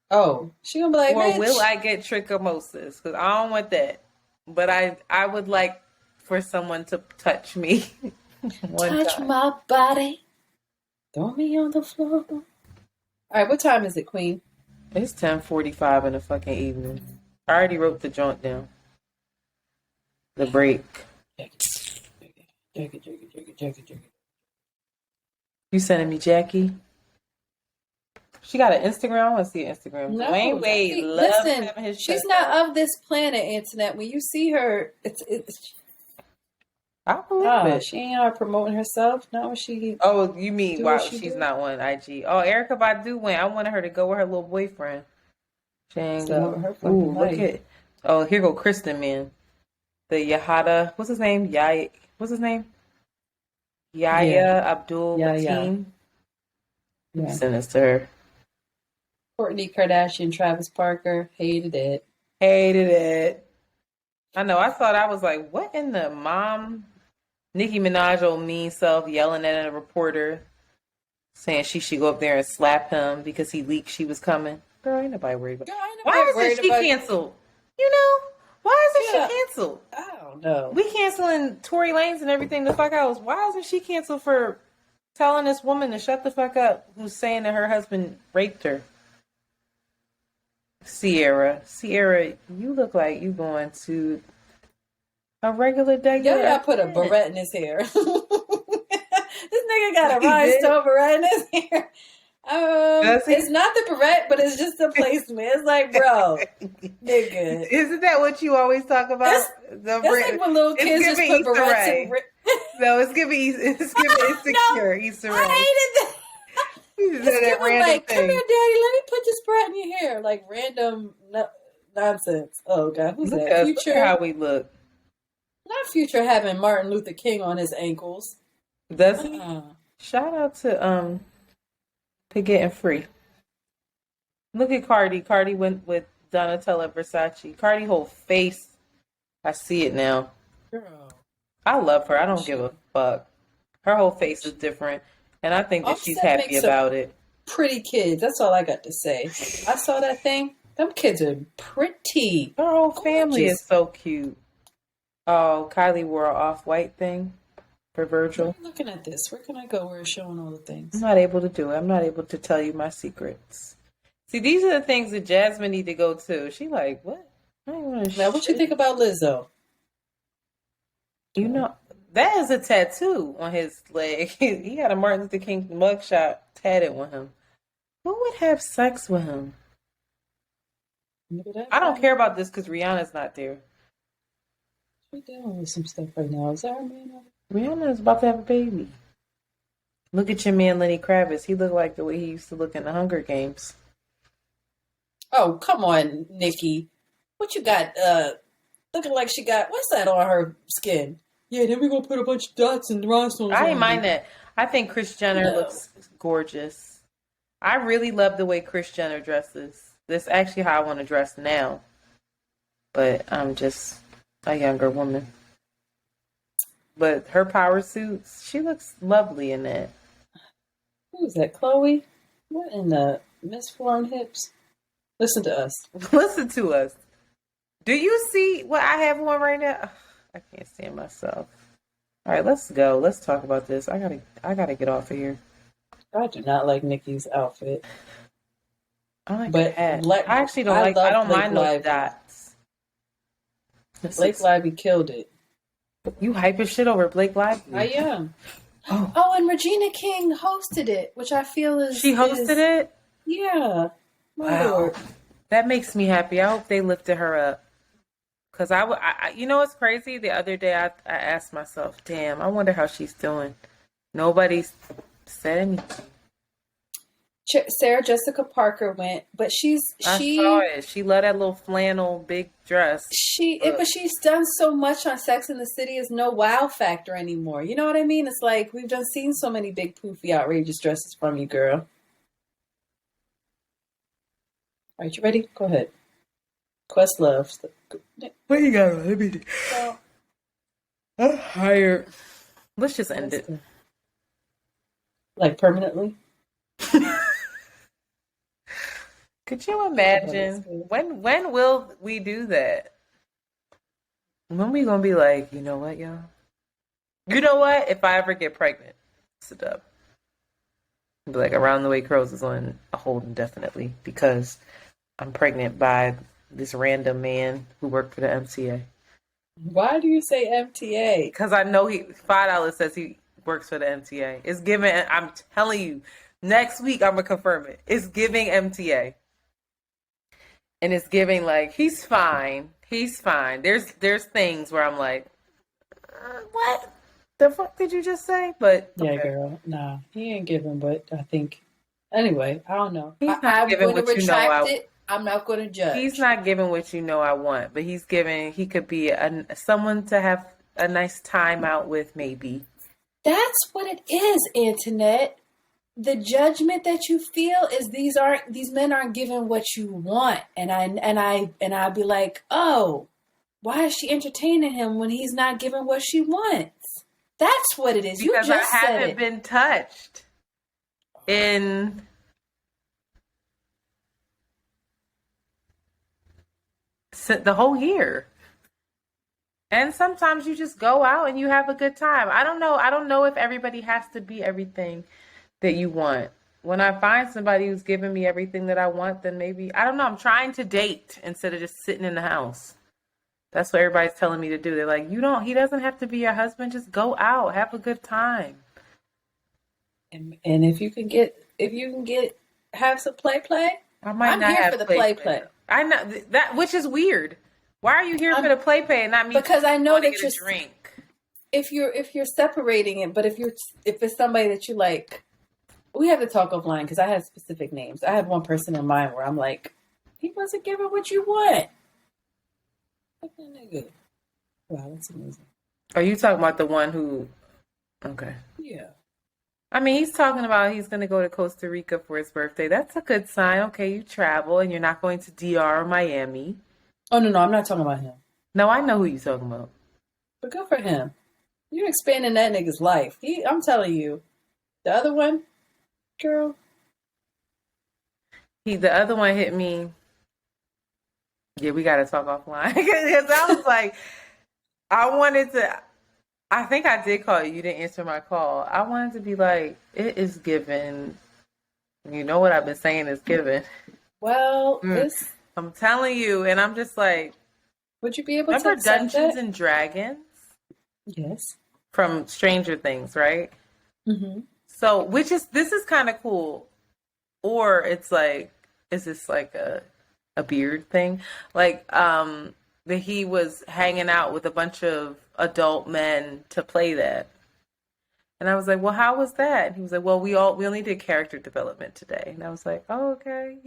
Oh, she gonna be like, or bitch. will I get trichomosis? Because I don't want that. But I would like for someone to touch me. Touch my body. Throw me on the floor. All right, what time is it, Queen? It's 10:45 in the fucking evening. I already wrote the joint down. The break. Jackie. You sending me Jackie? She got an Instagram. I want to see an Instagram. No, Dwayne Wade loves having his she's chest not out. of this planet, Antoinette. When you see her, it's I believe it. She ain't out promoting herself. Not when she. Oh, you mean why she's do. not on IG? Oh, Erica Badu went. I wanted her to go with her little boyfriend. Her Ooh, look at. Oh, here go Kristen, man. The Yahada. What's his name? What's his name? Yahya Abdul Mateen. Yeah. Send this to her. Kourtney Kardashian, Travis Parker hated it. I know. I thought, I was like, what in the mom? Nicki Minaj, old mean self, yelling at a reporter, saying she should go up there and slap him because he leaked she was coming. Girl, ain't nobody worried about. Why isn't she canceled? You know, why isn't she canceled? I don't know. We canceling Tory Lanez and everything the fuck else. Why isn't she canceled for telling this woman to shut the fuck up who's saying that her husband raped her? Sierra, you look like you going to a regular day. Yeah, I put a barrette in his hair. This nigga got a rhinestone barrette in his hair. It's not the barrette, but it's just the placement. It's like, bro, nigga. Isn't that what you always talk about? That's like when little kids just put barrettes in. No, it's giving insecure. Easter egg. I hated that. You just This said kid that was random like, "Come thing. here, daddy. Let me put this brat in your hair." Like random nonsense. Oh God, who's Look that? at us. Look Future. at how we look. Not Future having Martin Luther King on his ankles. Does he? Uh-uh. Shout out to getting free. Look at Cardi. Cardi went with Donatella Versace. Cardi whole face. I see it now. Girl. I love her. I don't give a fuck. Her whole face is different, and I think that she's Offset happy makes about it. Pretty kids. That's all I got to say. I saw that thing. Them kids are pretty. Her whole family Gorgeous. is so cute. Oh, Kylie wore an off-white thing for Virgil. I'm looking at this. Where can I go where it's showing all the things? I'm not able to do it. I'm not able to tell you my secrets. See, these are the things that Jasmine need to go to. She like, what? I don't want to. Now, what you think about Lizzo? You know, that is a tattoo on his leg. He got a Martin Luther King mugshot tatted on him. Who would have sex with him? Look at that. I don't care about this because Rihanna's not there. We're dealing with some stuff right now. Is that her man? Rihanna is about to have a baby. Look at your man Lenny Kravitz. He looked like the way he used to look in the Hunger Games. Oh, come on, Nikki. What you got? Looking like she got, what's that on her skin? Yeah, then we're going to put a bunch of dots and rhinestones I on ain't mind you. that. I think Kris Jenner looks gorgeous. I really love the way Kris Jenner dresses. That's actually how I want to dress now. But I'm just a younger woman. But her power suits, she looks lovely in that. Who is that, Chloe? What in the misformed hips? Listen to us. Listen to us. Do you see what I have on right now? Ugh, I can't stand myself. All right, let's go. Let's talk about this. I gotta get off of here. I do not like Nikki's outfit. I like But that. Black- I actually don't I like. I love don't Blake mind those Lively. dots. Blake Lively killed it. You hype as shit over Blake Lively. I am. Oh. Oh, and Regina King hosted it, which I feel is... She hosted it? Yeah. My Wow. Lord. That makes me happy. I hope they lifted her up. Because you know what's crazy? The other day I asked myself, damn, I wonder how she's doing. Nobody's said anything. Sarah Jessica Parker went, but she I saw it. She loved that little flannel big dress. but she's done so much on Sex and the City. Is no wow factor anymore. You know what I mean? It's like we've done seen so many big poofy outrageous dresses from you, girl. All right, you ready? Go ahead. Questlove. What you got on? Let me. Well, I'm tired. Let's just end it. Like permanently? Could you imagine when will we do that? When we gonna be like, you know what, y'all? You know what? If I ever get pregnant, sit up. Be like, Around the Way Curls is on a hold indefinitely because I'm pregnant by this random man who worked for the MTA. Why do you say MTA? Because I know $5 says he works for the MTA. It's giving. I'm telling you, next week I'm gonna confirm it. It's giving MTA. And it's giving like he's fine. He's fine. There's things where I'm like, what the fuck did you just say? But Yeah, okay. girl. Nah, he ain't giving, but I think. Anyway, I don't know. He's not I'm giving going to what you know retract it. I'm not going to judge. He's not giving what you know I want, but he's giving. He could be someone to have a nice time out with, maybe. That's what it is, Antoinette. The judgment that you feel is these men aren't giving what you want, and I'd be like, oh, why is she entertaining him when he's not giving what she wants? That's what it is. Because you just I said haven't it. been touched in the whole year. And sometimes you just go out and you have a good time. I don't know if everybody has to be everything that you want. When I find somebody who's giving me everything that I want, then maybe, I don't know, I'm trying to date instead of just sitting in the house. That's what everybody's telling me to do. They're like, he doesn't have to be your husband. Just go out, have a good time. And if you can have some play, I might I'm not here have for the play. I know that, which is weird. Why are you here for the play and not me? Because I know that you're drink. If you're separating it, but if it's somebody that you like, We have to talk offline because I had specific names. I had one person in mind where I'm like, he wasn't giving what you want. Like that nigga. Wow, that's amazing. Are you talking about the one who? Okay. Yeah. I mean, he's talking about he's going to go to Costa Rica for his birthday. That's a good sign. Okay, you travel and you're not going to DR or Miami. Oh, no, I'm not talking about him. No, I know who you're talking about. But good for him. You're expanding that nigga's life. I'm telling you. The other one, girl. The other one hit me. Yeah, we got to talk offline. Because I was like, I think I did call you. You didn't answer my call. I wanted to be like, it is given. You know what I've been saying is given. Well, I'm telling you, and I'm just like, would you be able to remember accept Dungeons that? and Dragons? Yes. From Stranger Things, right? Mm-hmm. So, this is kind of cool. Or it's like, is this like a beard thing? Like, that he was hanging out with a bunch of adult men to play that. And I was like, well, how was that? And he was like, well, we only did character development today. And I was like, oh, okay.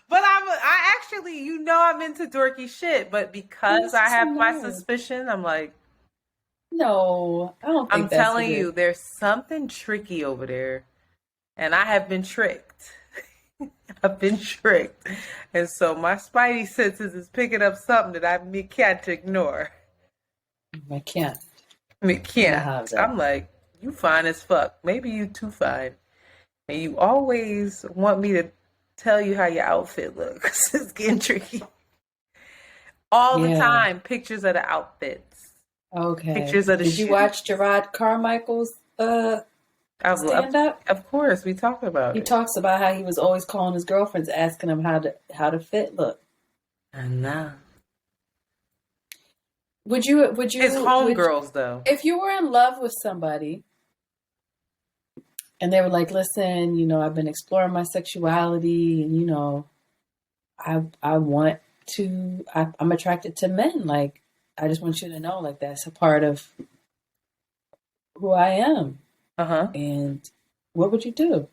But I actually, I'm into dorky shit, but because I have my suspicion, I'm like, no, I don't think I'm telling you, there's something tricky over there. And I have been tricked. I've been tricked. And so my spidey senses is picking up something that I can't ignore. I can't. I'm like, you fine as fuck. Maybe you too fine. And you always want me to tell you how your outfit looks. It's getting tricky. All the time, pictures of the outfits. Okay. Pictures of the Did you watch Gerard Carmichael's stand-up? Of course, we talked about it. He talks about how he was always calling his girlfriends, asking them how to fit look. I know. Would you? His homegirls, though. If you were in love with somebody and they were like, listen, I've been exploring my sexuality and, I'm attracted to men. Like, I just want you to know, like, that's a part of who I am. Uh-huh. And what would you do?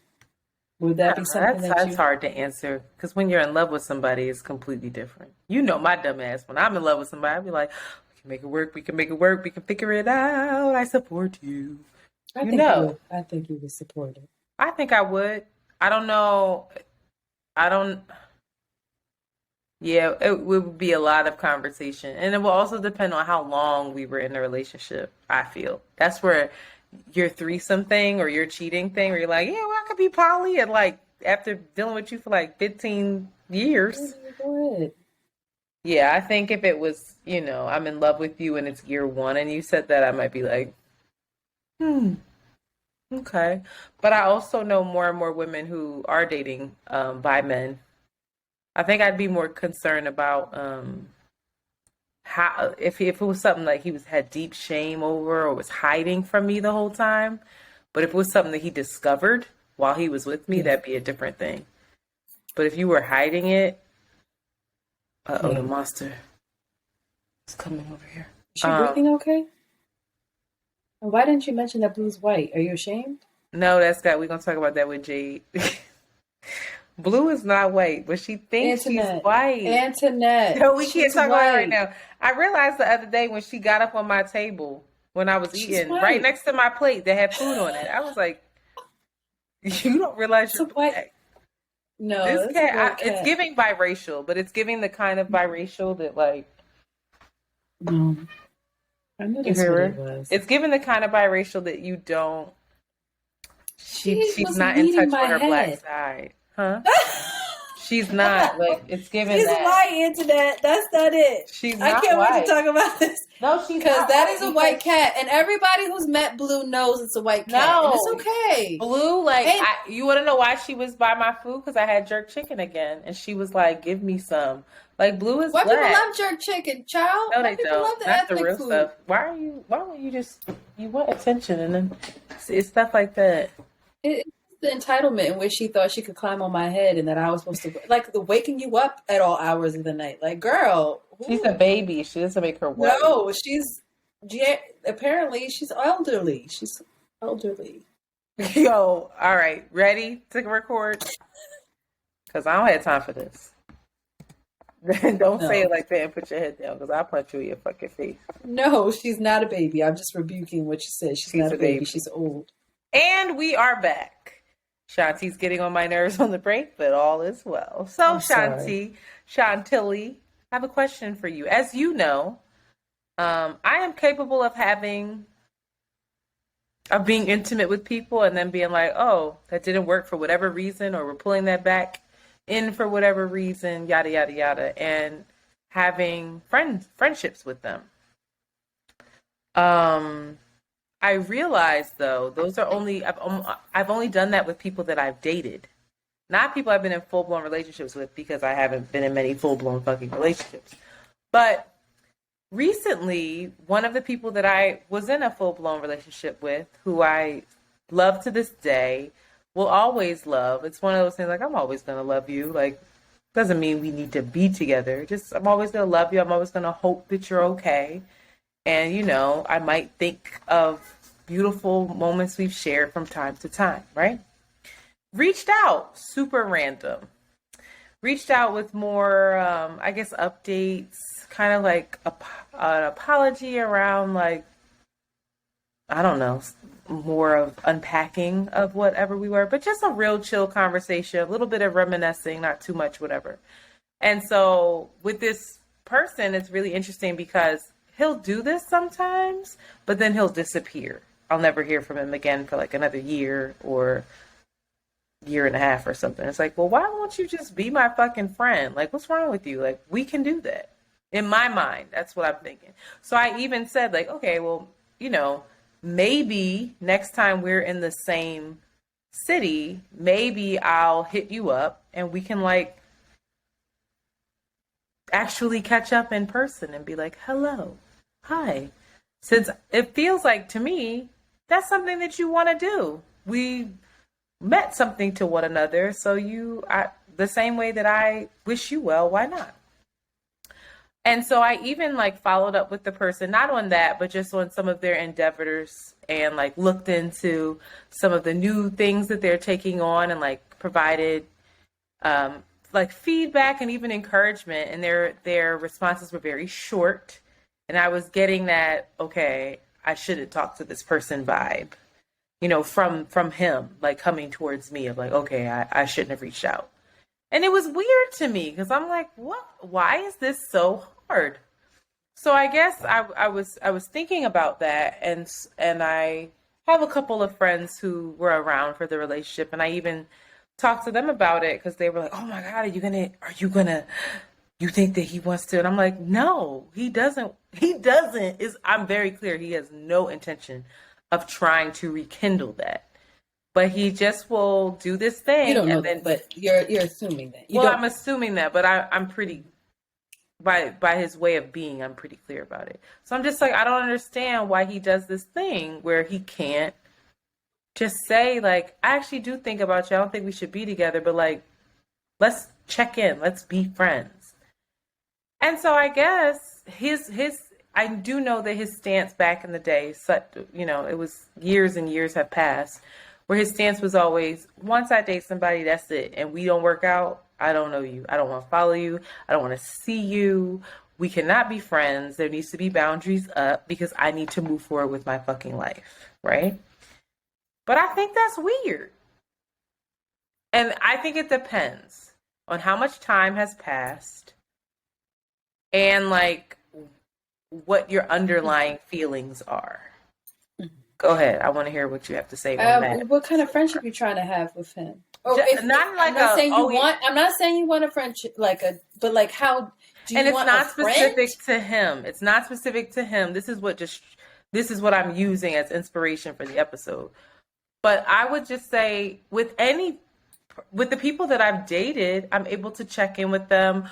Would that be something that's hard to answer? Because when you're in love with somebody, it's completely different. My dumb ass. When I'm in love with somebody, I'd be like, we can make it work. We can make it work. We can figure it out. I support you. I think you would support it. I think I would. I don't know. Yeah, it would be a lot of conversation. And it will also depend on how long we were in the relationship, I feel. That's where your threesome thing or your cheating thing, where you're like, yeah, well, I could be poly, and like after dealing with you for like 15 years. Go ahead. Yeah, I think if it was, I'm in love with you and it's year one and you said that, I might be like, okay. But I also know more and more women who are dating bi men. I think I'd be more concerned about how if it was something like he had deep shame over or was hiding from me the whole time. But if it was something that he discovered while he was with me, that'd be a different thing. But if you were hiding it, the monster is coming over here. Is she breathing okay? Why didn't you mention that Blue's white? Are you ashamed? No, we're going to talk about that with Jade. Blue is not white, but she thinks she's white. Antoinette. No, we can't talk about it right now. I realized the other day when she got up on my table when I was eating, right next to my plate that had food on it. I was like, you don't realize you're white. No, this cat, it's giving biracial, but it's giving the kind of biracial that like. No, I knew that's what it was. It's giving the kind of biracial that you don't. She's not in touch with her black side, huh? She's not like it's giving. She's that. white, Internet. That's not it. She's not I can't white. wait to talk about this. No, she's because not that white is a white cat, and everybody who's met Blue knows it's a white cat. No, it's okay. Blue, you want to know why she was by my food? Because I had jerk chicken again, and she was like, "Give me some." Like Blue is white black. people love jerk chicken, child. No, white they don't. Love Not the real food. Stuff. Why won't you just? You want attention, and then it's stuff like that. It's the entitlement in which she thought she could climb on my head, and that I was supposed to like the waking you up at all hours of the night. Like, girl, she's a baby. She doesn't make her white. No, apparently she's elderly. She's elderly. Yo, all right, ready to record? Because I don't have time for this. Don't say it like that and put your head down, because I'll punch you in your fucking face. No, she's not a baby. I'm just rebuking what you said. She's not a baby. She's old. And we are back. Shanti's getting on my nerves on the break, but all is well. So, Chantilly, I have a question for you. As you know, I am capable of being intimate with people and then being like, oh, that didn't work for whatever reason, or we're pulling that back in for whatever reason, yada, yada, yada, and having friendships with them. I realized, though, those are I've only done that with people that I've dated, not people I've been in full-blown relationships with, because I haven't been in many full-blown fucking relationships. But recently, one of the people that I was in a full-blown relationship with, who I love to this day, will always love. It's one of those things, like, I'm always going to love you. Like, doesn't mean we need to be together. Just, I'm always going to love you. I'm always going to hope that you're okay. And, you know, I might think of beautiful moments we've shared from time to time, right? Reached out, super random. Reached out with more, I guess, updates, kind of like an apology around, like, I don't know, more of unpacking of whatever we were, but just a real chill conversation, a little bit of reminiscing, not too much, whatever. And so with this person, it's really interesting because he'll do this sometimes, but then he'll disappear. I'll never hear from him again for like another year or year and a half or something. It's like, well, why won't you just be my fucking friend? Like, what's wrong with you? Like, we can do that. In my mind, that's what I'm thinking. So I even said, like, okay, well, you know, maybe next time we're in the same city, maybe I'll hit you up and we can, like, actually catch up in person and be like, hello, hi. Since it feels like, to me, that's something that you want to do. We meant something to one another, so the same way that I wish you well, why not? And so I even like followed up with the person, not on that, but just on some of their endeavors, and like looked into some of the new things that they're taking on, and like provided like feedback and even encouragement. And their responses were very short. And I was getting that, okay, I shouldn't talk to this person vibe, you know, from him, like coming towards me of like, okay, I shouldn't have reached out. And it was weird to me because I'm like, what? Why is this so hard? So I guess I was thinking about that, and I have a couple of friends who were around for the relationship, and I even talked to them about it because they were like, oh my God, you think that he wants to? And I'm like, no, he doesn't. I'm very clear. He has no intention of trying to rekindle that. But he just will do this thing. You don't know, but you're assuming that. I'm assuming that, but I'm pretty, by his way of being, I'm pretty clear about it. So I'm just like, I don't understand why he does this thing where he can't just say, like, I actually do think about you. I don't think we should be together, but like, let's check in. Let's be friends. And so I guess I do know that his stance back in the day, you know, it was years and years have passed, where his stance was always, once I date somebody, that's it. And we don't work out, I don't know you. I don't want to follow you. I don't want to see you. We cannot be friends. There needs to be boundaries up because I need to move forward with my fucking life, right? But I think that's weird. And I think it depends on how much time has passed and like what your underlying feelings are. Go ahead. I want to hear what you have to say on that. What kind of friendship are you trying to have with him? I'm not saying you want a friendship but like how do you want a friend? And it's not specific to him. It's not specific to him. This is what I'm using as inspiration for the episode. But I would just say with the people that I've dated, I'm able to check in with them.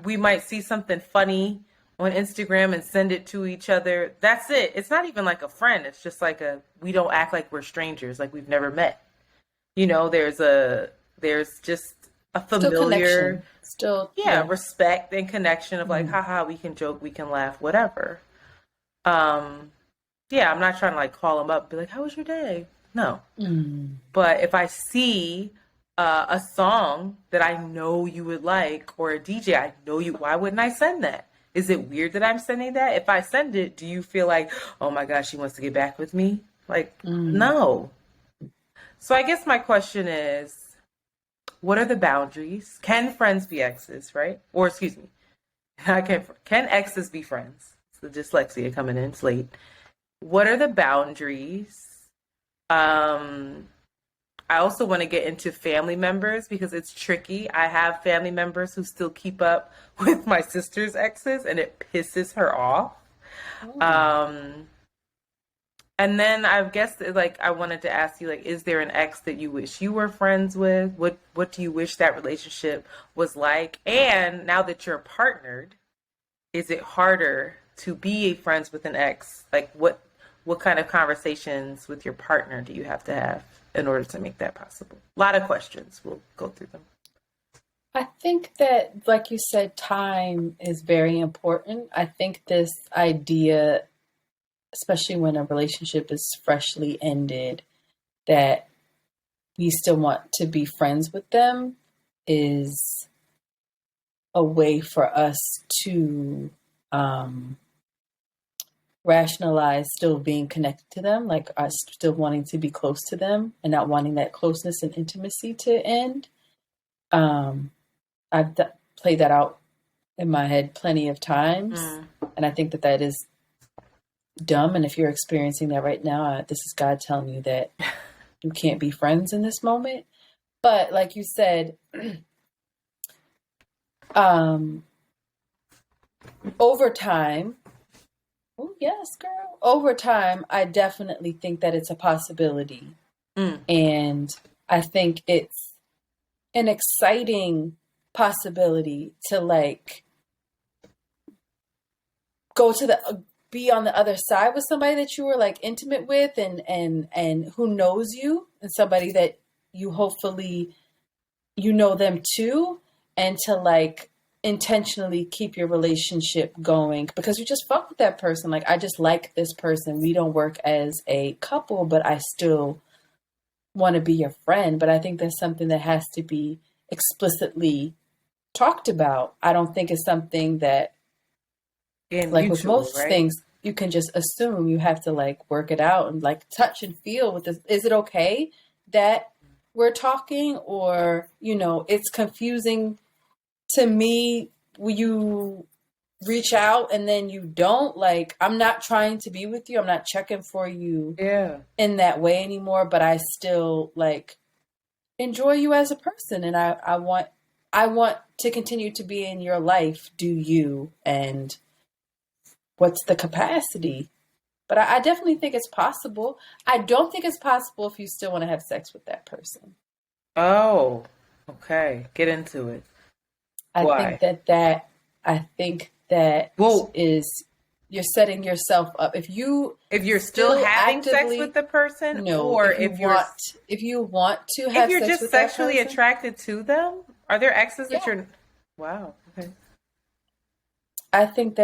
We might see something funny on Instagram and send it to each other. That's it. It's not even like a friend. It's just like we don't act like we're strangers, like we've never met. You know, there's just a familiar, respect and connection of like, haha, we can joke, we can laugh, whatever. I'm not trying to like call them up and be like, how was your day? No. Mm. But if I see a song that I know you would like, or a DJ I know you, why wouldn't I send that? Is it weird that I'm sending that? If I send it, do you feel like, oh my gosh, she wants to get back with me? Like, no. So I guess my question is, what are the boundaries? Can friends be exes, right? Or excuse me, can exes be friends? It's the dyslexia coming in, it's late. What are the boundaries? I also want to get into family members because it's tricky. I have family members who still keep up with my sister's exes, and it pisses her off. And then I guess like I wanted to ask you, like, is there an ex that you wish you were friends with? What do you wish that relationship was like? And now that you're partnered, is it harder to be friends with an ex? Like what kind of conversations with your partner do you have to have in order to make that possible? A lot of questions. We'll go through them. I think that, like you said, time is very important. I think this idea, especially when a relationship is freshly ended, that we still want to be friends with them is a way for us to rationalize still being connected to them, like us still wanting to be close to them and not wanting that closeness and intimacy to end. I've played that out in my head plenty of times. And I think that that is dumb. And if you're experiencing that right now, this is God telling you that you can't be friends in this moment. But like you said, over time, oh yes, girl, over time, I definitely think that it's a possibility. And I think it's an exciting possibility to like go to be on the other side with somebody that you were like intimate with and who knows you, and somebody that you hopefully you know them too, and to like intentionally keep your relationship going because you just fuck with that person. Like, I just like this person. We don't work as a couple, but I still want to be your friend. But I think that's something that has to be explicitly talked about. I don't think it's something that, like with most things, you can just assume. You have to like work it out and like touch and feel with this. Is it okay that we're talking? Or, you know, it's confusing to me when you reach out and then you don't. Like, I'm not trying to be with you. I'm not checking for you in that way anymore, but I still like enjoy you as a person. And I want to continue to be in your life. Do you? And what's the capacity? But I definitely think it's possible. I don't think it's possible if you still want to have sex with that person. Oh, okay. Get into it. Why? I think that is you're setting yourself up. If you're still having sex with the person, no, or if you want to have sex with that person, if you're just sexually attracted to them, are there exes that you're? Wow. Okay. I think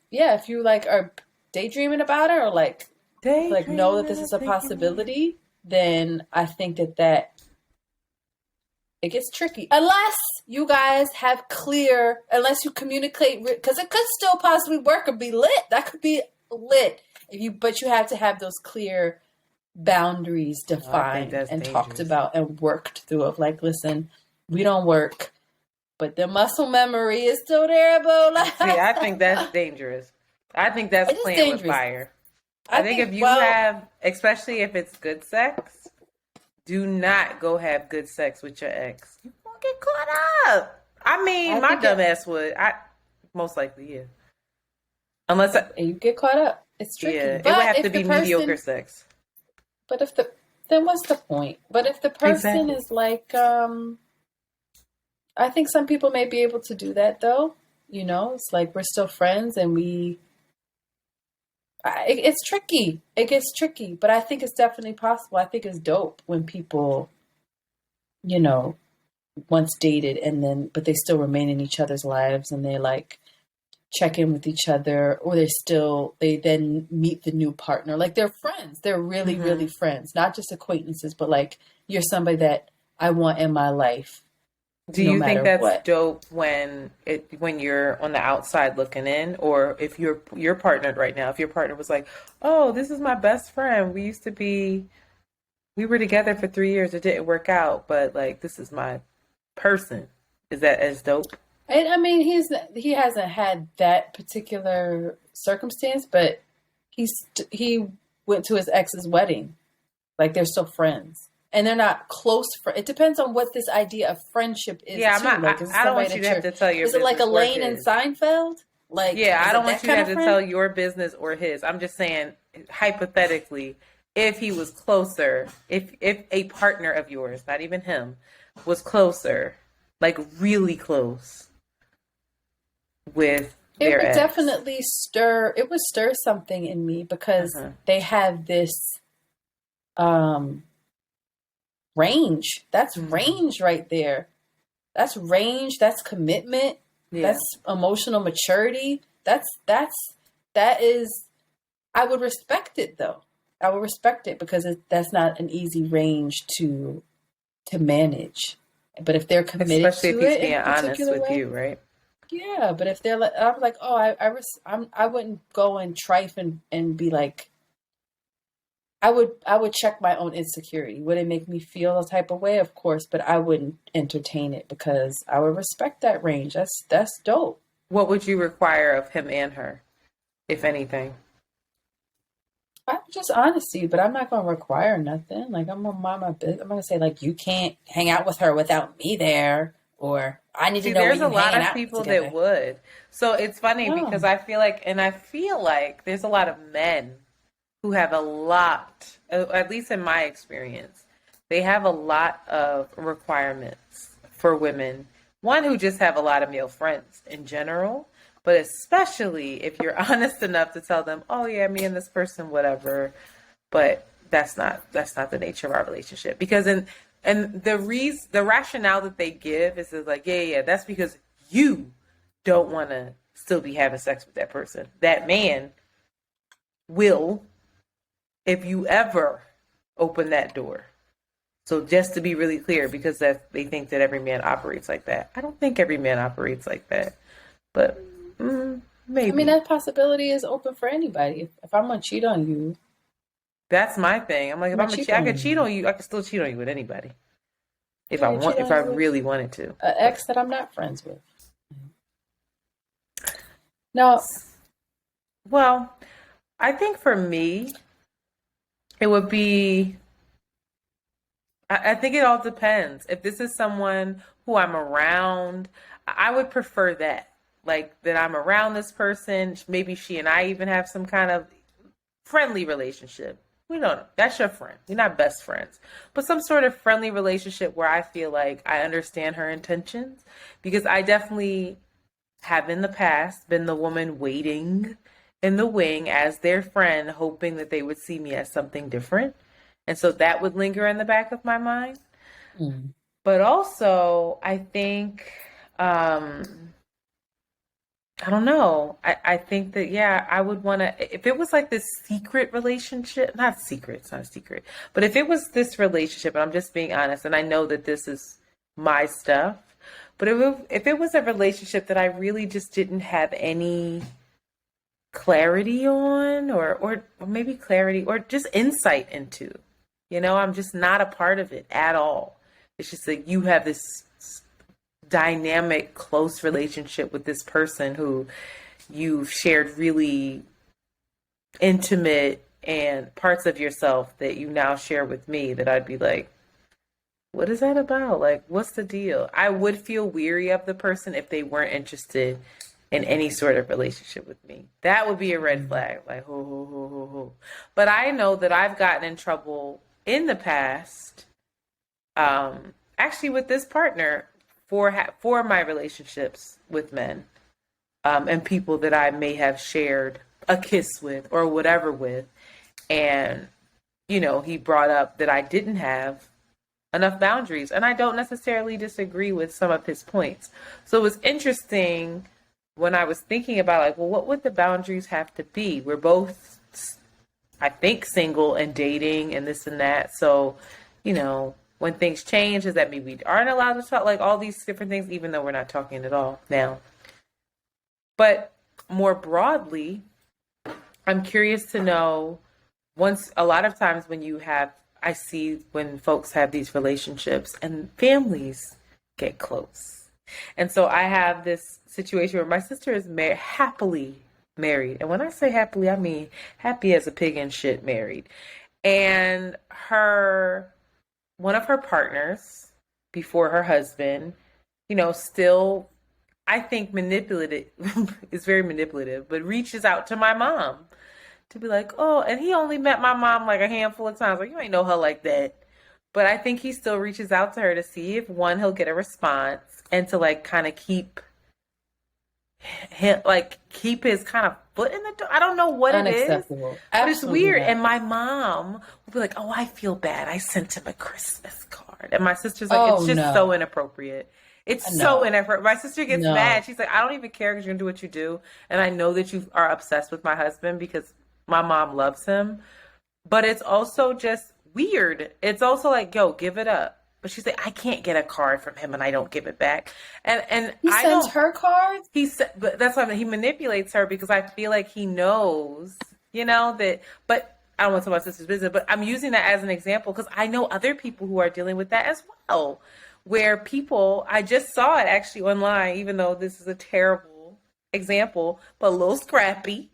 if you like are daydreaming about it or like know that this is a possibility, then I think that it gets tricky. Unless you guys have unless you communicate, because it could still possibly work or be lit. That could be lit. But you have to have those clear boundaries defined and talked about and worked through of like, listen, we don't work. But the muscle memory is still there, Bola. See, I think that's dangerous. I think that's playing with fire. I think if you have, especially if it's good sex, do not go have good sex with your ex. You won't get caught up. I mean, my dumb ass would. Most likely, yeah. Unless you get caught up. It's tricky. Yeah, but it would have to be mediocre sex. But then what's the point? But if the person is like, I think some people may be able to do that, though. You know, it's like we're still friends and it's tricky. It gets tricky, but I think it's definitely possible. I think it's dope when people, you know, once dated but they still remain in each other's lives and they like check in with each other, or they then meet the new partner. Like they're friends. They're really, really friends, not just acquaintances, but like you're somebody that I want in my life. Do you think that's dope when you're on the outside looking in, or if you're partnered right now, if your partner was like, oh, this is my best friend. We were together for 3 years. It didn't work out, but like, this is my person. Is that as dope? And I mean, he hasn't had that particular circumstance, but he went to his ex's wedding. Like they're still friends. And they're not close friends. It depends on what this idea of friendship is. Yeah, I don't want you to have to tell your business. Is it like Elaine and Seinfeld? Like, yeah, I don't want you to have to tell your business or his. I'm just saying, hypothetically, if he was closer, if a partner of yours, not even him, was closer, like really close with their ex. Definitely stir something in me because they have this range. That's range right there. That's range. That's commitment. Yeah. That's emotional maturity. That is, I would respect it though. I would respect it because that's not an easy range to manage. But if they're committed especially to if he's it, being honest with you, right? Yeah, but if they're like, I'm like, oh, I wouldn't go and trife and be like, I would check my own insecurity. Would it make me feel a type of way? Of course, but I wouldn't entertain it because I would respect that range. That's dope. What would you require of him and her, if anything? Just honesty, but I'm not going to require nothing. Like, I'm going to mind my business. I'm going to say, like, you can't hang out with her without me there, or I need to know where you're hanging out. There's a lot of people that would. So it's funny because I feel like there's a lot of men who have a lot, at least in my experience, they have a lot of requirements for women. One, who just have a lot of male friends in general, but especially if you're honest enough to tell them, oh yeah, me and this person, whatever, but that's not the nature of our relationship. Because the rationale that they give is like, yeah, that's because you don't want to still be having sex with that person. That man will, if you ever open that door. So just to be really clear, because they think that every man operates like that. I don't think every man operates like that, but maybe. I mean, that possibility is open for anybody. If I'm going to cheat on you. That's my thing. I'm like, if I could cheat on you, I could still cheat on you with anybody. If I really wanted to. An ex that I'm not friends with. No. Well, I think for me, it would be, I think it all depends. If this is someone who I'm around, I would prefer that. Like, that I'm around this person. Maybe she and I even have some kind of friendly relationship. We don't know. That's your friend. You're not best friends. But some sort of friendly relationship where I feel like I understand her intentions. Because I definitely have in the past been the woman waiting in the wing as their friend, hoping that they would see me as something different. And so that would linger in the back of my mind. Mm. But also, I think, I don't know. I think that, yeah, I would want to, if it was like this secret relationship, it's not a secret, but if it was this relationship, and I'm just being honest, and I know that this is my stuff, but if it was a relationship that I really just didn't have any clarity on, or maybe clarity, or just insight into, I'm just not a part of it at all. It's just like you have this dynamic, close relationship with this person who you've shared really intimate and parts of yourself that you now share with me, that I'd be like, what is that about? Like, what's the deal? I would feel weary of the person if they weren't interested in any sort of relationship with me. That would be a red flag. Like, ho. But I know that I've gotten in trouble in the past, actually with this partner, for my relationships with men, and people that I may have shared a kiss with or whatever with. And, he brought up that I didn't have enough boundaries, and I don't necessarily disagree with some of his points. So it was interesting when I was thinking about like, well, what would the boundaries have to be? We're both, I think, single and dating and this and that. So, you know, when things change, does that mean we aren't allowed to talk? Like all these different things, even though we're not talking at all now. But more broadly, I'm curious to know, a lot of times when I see when folks have these relationships and families get close. And so I have this situation where my sister is happily married. And when I say happily, I mean happy as a pig in shit married. And one of her partners before her husband, still, I think manipulative, is very manipulative, but reaches out to my mom to be like, oh, and he only met my mom like a handful of times. Like, you ain't know her like that. But I think he still reaches out to her to see if, one, he'll get a response, and to like kind of keep his kind of foot in the door. I don't know what it is, but it's weird. Not. And my mom will be like, oh, I feel bad. I sent him a Christmas card. And my sister's like, it's just so inappropriate. It's so inappropriate. My sister gets mad. She's like, I don't even care because you're going to do what you do. And I know that you are obsessed with my husband because my mom loves him. But it's also just weird. It's also like, yo, give it up. But she's like, I can't get a card from him and I don't give it back. And he sends her cards? But that's why he manipulates her because I feel like he knows, that, but I don't want to talk about sister's business, but I'm using that as an example because I know other people who are dealing with that as well, where I just saw it actually online, even though this is a terrible example, but a little scrappy.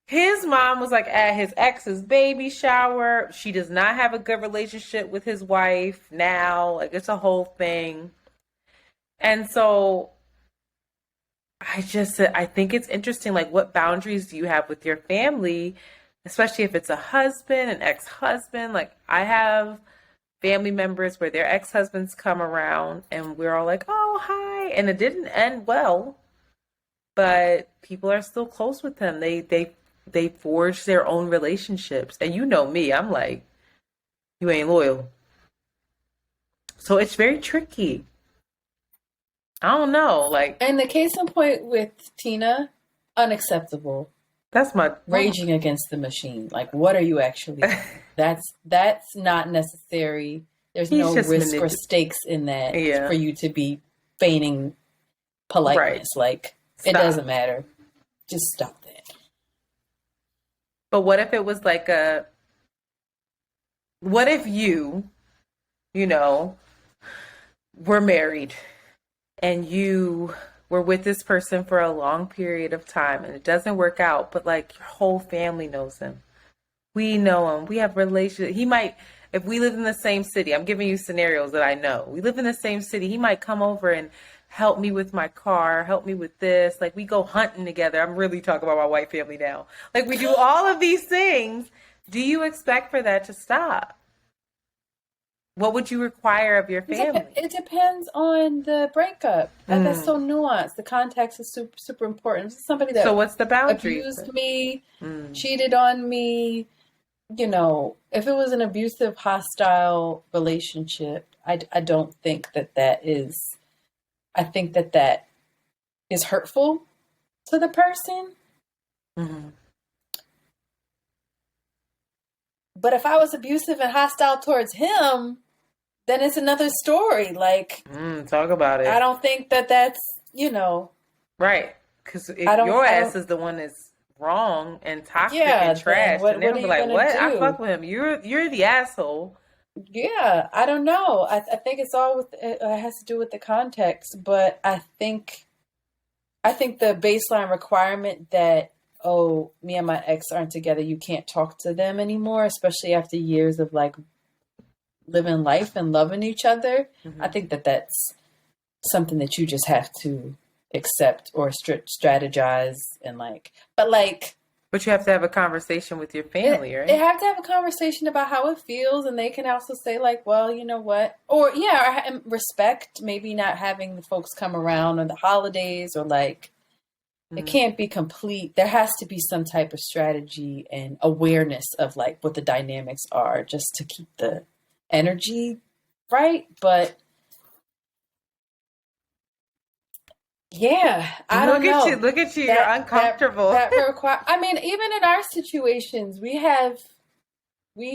His mom was like at his ex's baby shower. She does not have a good relationship with his wife now. Like, it's a whole thing. And so I think it's interesting. Like, what boundaries do you have with your family, especially if it's a husband, an ex-husband? Like, I have family members where their ex-husbands come around and we're all like, oh, hi. And it didn't end well, but people are still close with them. They forge their own relationships. And you know me, I'm like, you ain't loyal. So it's very tricky. I don't know. Like, and the case in point with Tina, unacceptable. That's my raging against the machine. Like, what are you actually doing? That's not necessary. There's no risk or stakes in that for you to be feigning politeness. Right. Like, it doesn't matter. Just stop that. But what if it was like what if you were married and you were with this person for a long period of time and it doesn't work out, but like your whole family knows him. We know him. We have relationships. He might, if we live in the same city, I'm giving you scenarios that I know. We live in the same city. He might come over and help me with my car, help me with this. Like, we go hunting together. I'm really talking about my white family now. Like, we do all of these things. Do you expect for that to stop? What would you require of your family? It depends on the breakup. That's so nuanced. The context is super, super important. Somebody that what's the boundary? Abused me, cheated on me. If it was an abusive, hostile relationship, I don't think that is... I think that is hurtful to the person. Mm-hmm. But if I was abusive and hostile towards him, then it's another story. Like, talk about it. I don't think that's, Right. Because if your ass is the one that's wrong and toxic and trash, and they'll be like, what? I fuck with him. You're the asshole. Yeah, I don't know. I think it's all it has to do with the context, but I think the baseline requirement that, oh, me and my ex aren't together, you can't talk to them anymore, especially after years of like living life and loving each other. Mm-hmm. I think that's something that you just have to accept or strategize and But you have to have a conversation with your family, right? They have to have a conversation about how it feels, and they can also say like, well, you know what? Or respect maybe not having the folks come around on the holidays or like, it can't be complete. There has to be some type of strategy and awareness of like what the dynamics are just to keep the energy right. But Yeah, I don't know. Look at you. You're uncomfortable. I mean, even in our situations, we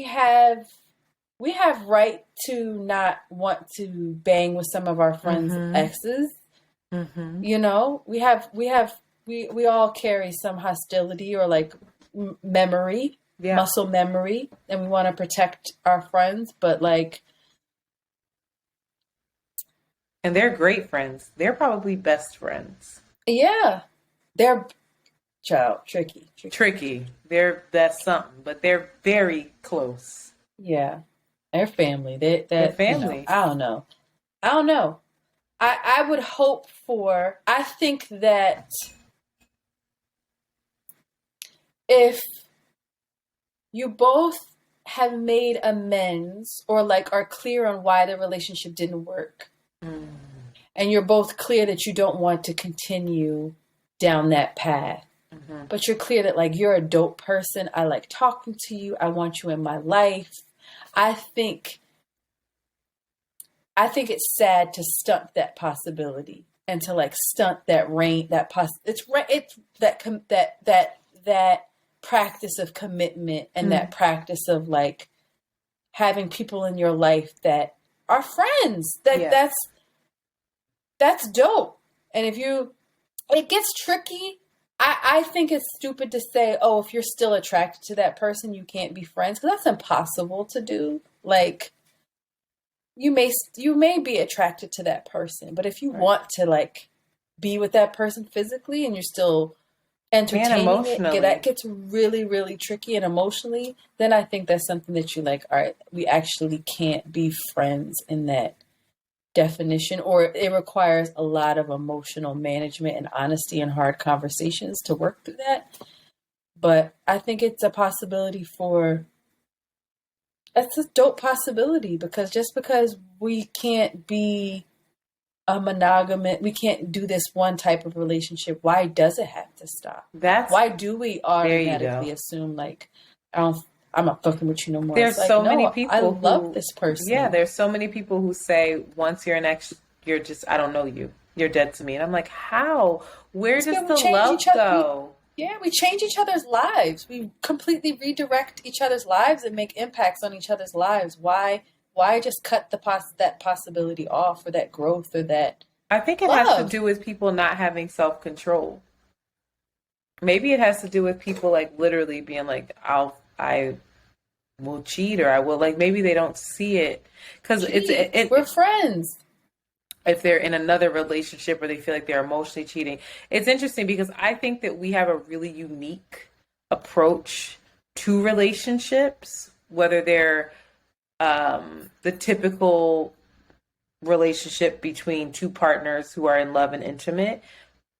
have right to not want to bang with some of our friends' exes. You know, we all carry some hostility or like memory, muscle memory, and we want to protect our friends, but like, and they're great friends. They're probably best friends. yeah, they're tricky. That's something, but they're very close. Yeah, they're family. They're family. You know, I don't know. I would hope for. I think that if you both have made amends or like are clear on why the relationship didn't work, and you're both clear that you don't want to continue down that path, but you're clear that like you're a dope person. I like talking to you. I want you in my life. I think it's sad to stunt that possibility and to like stunt that that practice of commitment and that practice of like having people in your life that are friends. That's dope. And it gets tricky. I think it's stupid to say, oh, if you're still attracted to that person, you can't be friends, because that's impossible to do. Like, you may be attracted to that person, but if you want to like be with that person physically and you're still entertaining it, that gets really, really tricky and emotionally, then I think that's something that you like, all right, we actually can't be friends in that definition, or it requires a lot of emotional management and honesty and hard conversations to work through that. But I think it's a possibility that's a dope possibility, because just because we can't be a monogamous, we can't do this one type of relationship, why does it have to stop? Why do we automatically assume like, I'm not fucking with you no more? There's so many people. I love this person. Yeah, there's so many people who say once you're an ex, you're just, I don't know you. You're dead to me. And I'm like, how? Where does the love go? We change each other's lives. We completely redirect each other's lives and make impacts on each other's lives. Why just cut that possibility off, or that growth, or that I think it has to do with people not having self-control. Maybe it has to do with people like literally being like, I will cheat, or I will, like, maybe they don't see it because we're friends. If they're in another relationship or they feel like they're emotionally cheating, it's interesting because I think that we have a really unique approach to relationships, whether they're the typical relationship between two partners who are in love and intimate,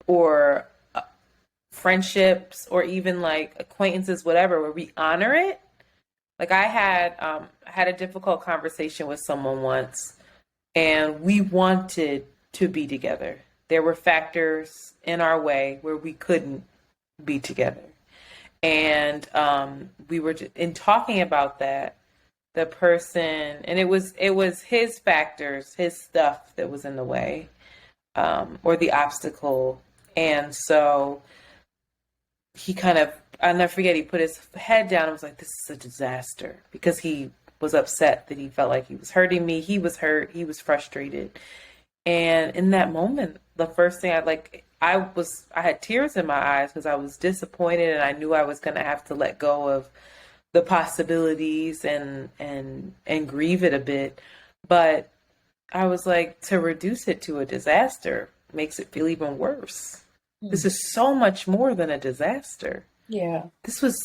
or friendships, or even like acquaintances, whatever, where we honor it. Like I had a difficult conversation with someone once, and we wanted to be together. There were factors in our way where we couldn't be together. And we were in talking about that, the person, and it was his factors, his stuff that was in the way, or the obstacle. And so he kind of, I'll never forget, he put his head down and was like, this is a disaster, because he was upset that he felt like he was hurting me. He was hurt. He was frustrated. And in that moment, the first thing I had tears in my eyes because I was disappointed, and I knew I was going to have to let go of the possibilities and grieve it a bit. But I was like, to reduce it to a disaster makes it feel even worse. This is so much more than a disaster. Yeah. This is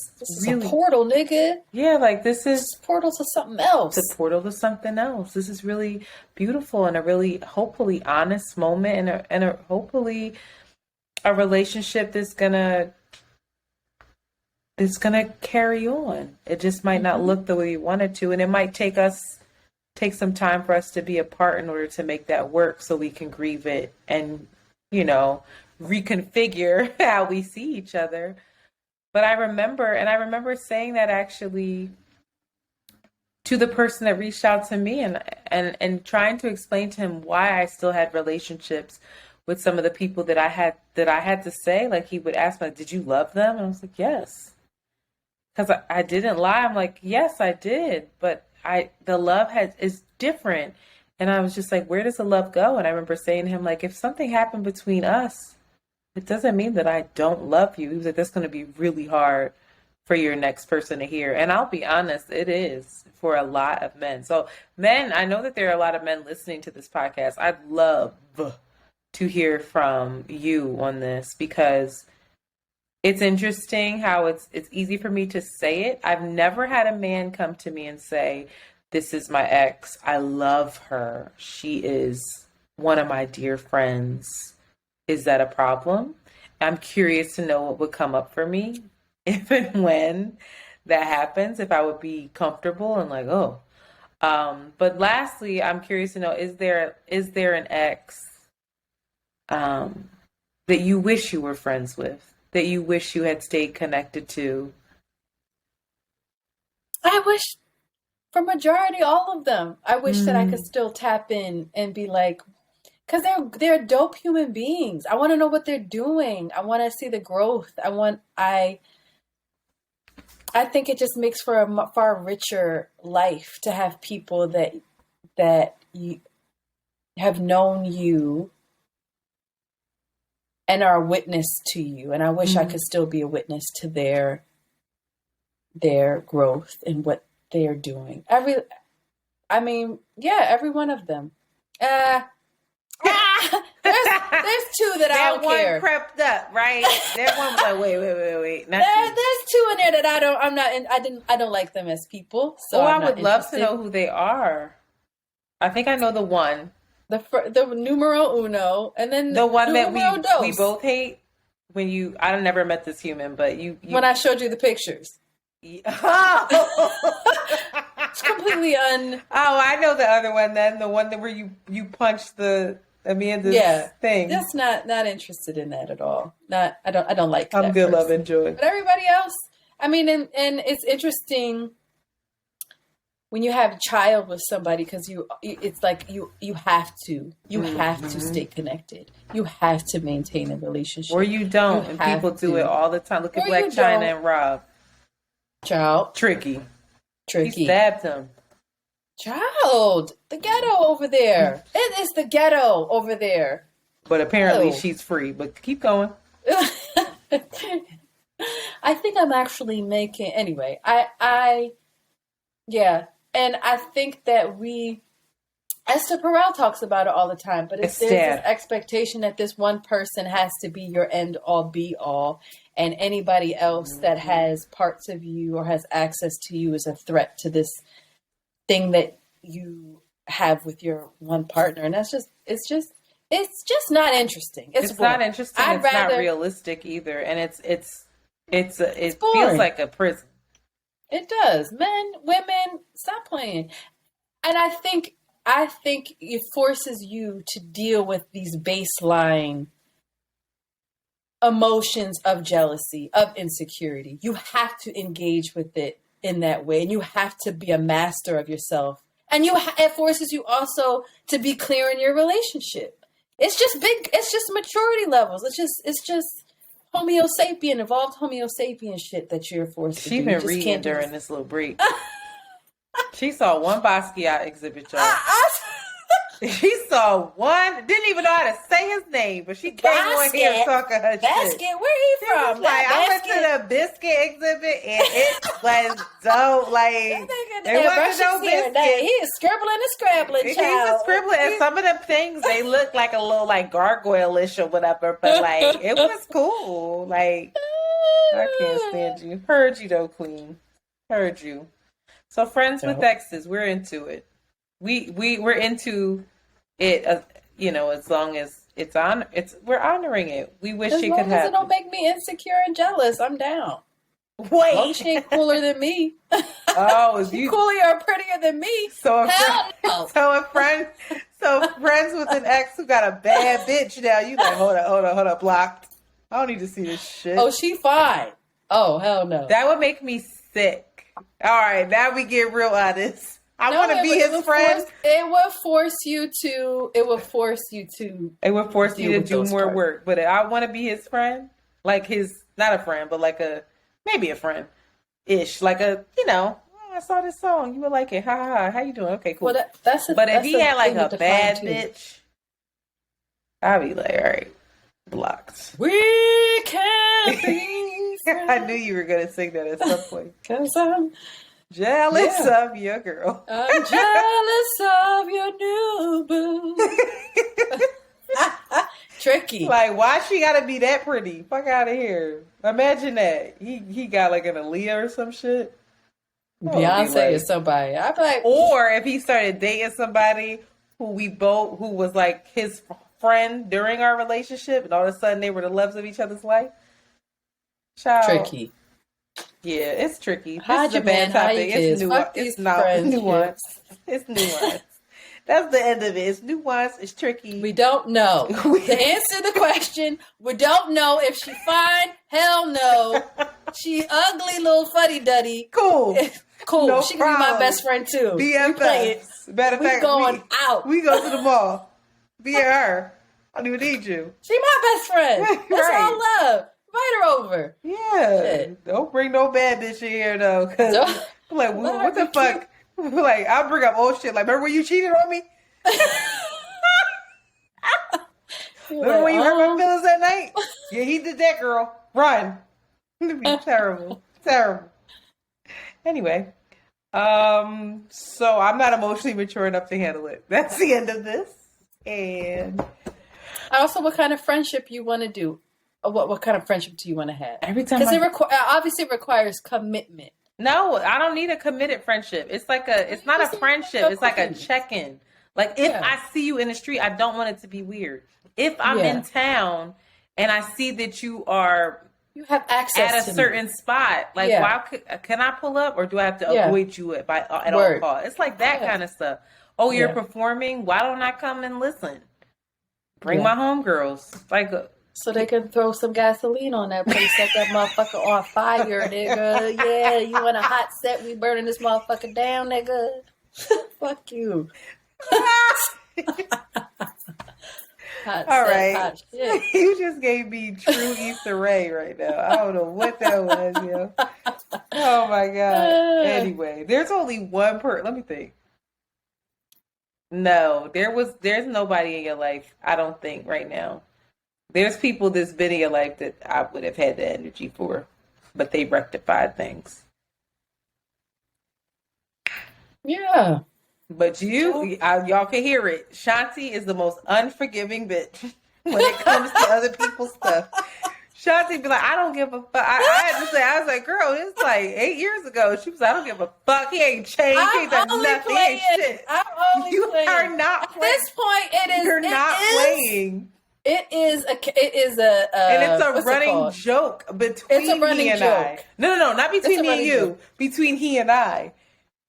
really a portal, nigga. Yeah, like this is a portal to something else. It's a portal to something else. This is really beautiful, and a really hopefully honest moment, and a hopefully a relationship that's gonna carry on. It just might not look the way we want it to, and it might take some time for us to be apart in order to make that work, so we can grieve it and, reconfigure how we see each other. But I remember saying that actually to the person that reached out to me, and trying to explain to him why I still had relationships with some of the people that I had to say. Like, he would ask me, did you love them? And I was like, yes. Because I didn't lie. I'm like, yes, I did. But the love is different. And I was just like, where does the love go? And I remember saying to him, like, if something happened between us, it doesn't mean that I don't love you. He was like, that's going to be really hard for your next person to hear. And I'll be honest, it is for a lot of men. So men, I know that there are a lot of men listening to this podcast. I'd love to hear from you on this, because it's interesting how it's easy for me to say it. I've never had a man come to me and say, this is my ex. I love her. She is one of my dear friends. Is that a problem? I'm curious to know what would come up for me if and when that happens, if I would be comfortable and like, oh. But lastly, I'm curious to know, is there an ex that you wish you were friends with, that you wish you had stayed connected to? I wish, for majority, all of them. I wish that I could still tap in and be like, because they're dope human beings. I want to know what they're doing. I want to see the growth. I think it just makes for a far richer life to have people that you have known you and are a witness to you. And I wish I could still be a witness to their growth and what they are doing. Every one of them. There's two that I don't care. That one crept up, right? That one was like, wait. There's two in there that I don't like them as people. So I would love to know who they are. I think I know the one. The numero uno, and then the one that dos. we both hate. I never met this human, but you when I showed you the pictures. It's completely Oh, I know the other one then. The one where you punched the Amanda's thing. Just not interested in that at all. I don't like that. I'm good, person. love, enjoy. But everybody else, I mean, and it's interesting when you have a child with somebody, because it's like you have to stay connected. You have to maintain a relationship. Or you don't, and people do it all the time. Look at Black Chyna and Rob. Child. Tricky. He stabbed him. Child. The ghetto over there. It is the ghetto over there. But apparently she's free. But keep going. I think I'm actually making... Anyway, yeah. And I think that Esther Perel talks about it all the time, but there's this expectation that this one person has to be your end all be all, and anybody else that has parts of you or has access to you is a threat to this thing that you have with your one partner. And it's just not interesting. It's not interesting. It's not realistic either. And it feels like a prison. It does. Men, women, stop playing. And I think it forces you to deal with these baseline emotions of jealousy, of insecurity. You have to engage with it in that way, and you have to be a master of yourself. And it forces you also to be clear in your relationship. It's just maturity levels. It's just Homo sapien, evolved Homo sapien shit that you're forced to do. She's been reading during this little break. She saw one Basquiat exhibit, y'all. She saw one, didn't even know how to say his name, but she came on here and talking her shit. Basket, where he from? I went to the biscuit exhibit and it was dope. Like, it wasn't no biscuit. He is scribbling and scrabbling, child. He was scribbling, and some of them things, they look like a little like gargoyle-ish or whatever, but like, it was cool. Like, I can't stand you. Heard you though, Queen. Heard you. So friends with exes, we're into it. We're into it, as long as we're honoring it. We wish it could happen. As long as it don't make me insecure and jealous, I'm down. Wait, she ain't cooler than me. Oh, is you cooler or prettier than me? Friends with an ex who got a bad bitch now. You like, hold up, blocked. I don't need to see this shit. Oh, she fine. Oh, hell no. That would make me sick. All right, now we get real honest. I want to be his friend. It would force you to. It would force you to. It would force you to do more parts. work. But I want to be his friend, like his, not a friend, but like maybe a friend ish, like I saw this song, you would like it, ha ha ha. How you doing? Okay, cool. Well, but if he had like a bad bitch, I'd be like, all right, blocked. We can't be friends. I knew you were gonna sing that at some point. 'Cause I'm jealous of your girl. I'm jealous of your new boo. Tricky. Like, why she gotta be that pretty? Fuck out of here. Imagine that. He got like an Aaliyah or some shit. Beyonce or somebody. I'd be like, or if he started dating somebody who was like his friend during our relationship, and all of a sudden they were the loves of each other's life. Child. Tricky. Yeah, it's tricky. Hide your man, hide your kids. It's not nuanced. It's nuanced. That's the end of it. It's nuanced. It's tricky. We don't know. To answer the question, we don't know if she fine. Hell no. She ugly little fuddy duddy. Cool. Cool. No she can be my best friend too. BFFs. Matter of fact, going out. We go to the mall. Be her. I don't even need you. She my best friend. That's Right. all love. Invite her over. Yeah. Shit. Don't bring no bad bitch in here though. Cause I'm like, what the fuck? Like, I'll bring up old shit. Like, remember when you cheated on me? Remember when you hurt my feelings that night? Yeah, he did that, girl. Run. It'd be terrible. Terrible. Anyway. So I'm not emotionally mature enough to handle it. That's the end of this. And also, what kind of friendship you want to do? What kind of friendship do you want to have? Every time because it obviously requires commitment. No, I don't need a committed friendship. It's not a friendship. It's like a check-in. Like if I see you in the street, I don't want it to be weird. If I'm in town and I see that you have access at a certain spot, like why can I pull up or do I have to avoid you at all costs? It's like that kind of stuff. Oh, you're performing? Why don't I come and listen? Bring my homegirls. Like so they can throw some gasoline on that place, set that motherfucker on fire, nigga. Yeah, you want a hot set? We burning this motherfucker down, nigga. Fuck you. All right. Hot shit. You just gave me true Issa Rae right now. I don't know what that was, yo. Oh my God. Anyway, there's only one let me think. No, there's nobody in your life, I don't think, right now. There's people that's been in your life that I would have had the energy for, but they rectified things. Yeah. But y'all can hear it. Shanti is the most unforgiving bitch when it comes to other people's stuff. Shanti be like, I don't give a fuck. I had to say, I was like, girl, it's like 8 years ago. She was like, I don't give a fuck. He ain't changed. He ain't done nothing. He ain't shit. I'm only you playing. are not playing. At this point, You're not playing. It is a, and it's a running joke between he and I. No, not between me and you. Joke. Between he and I.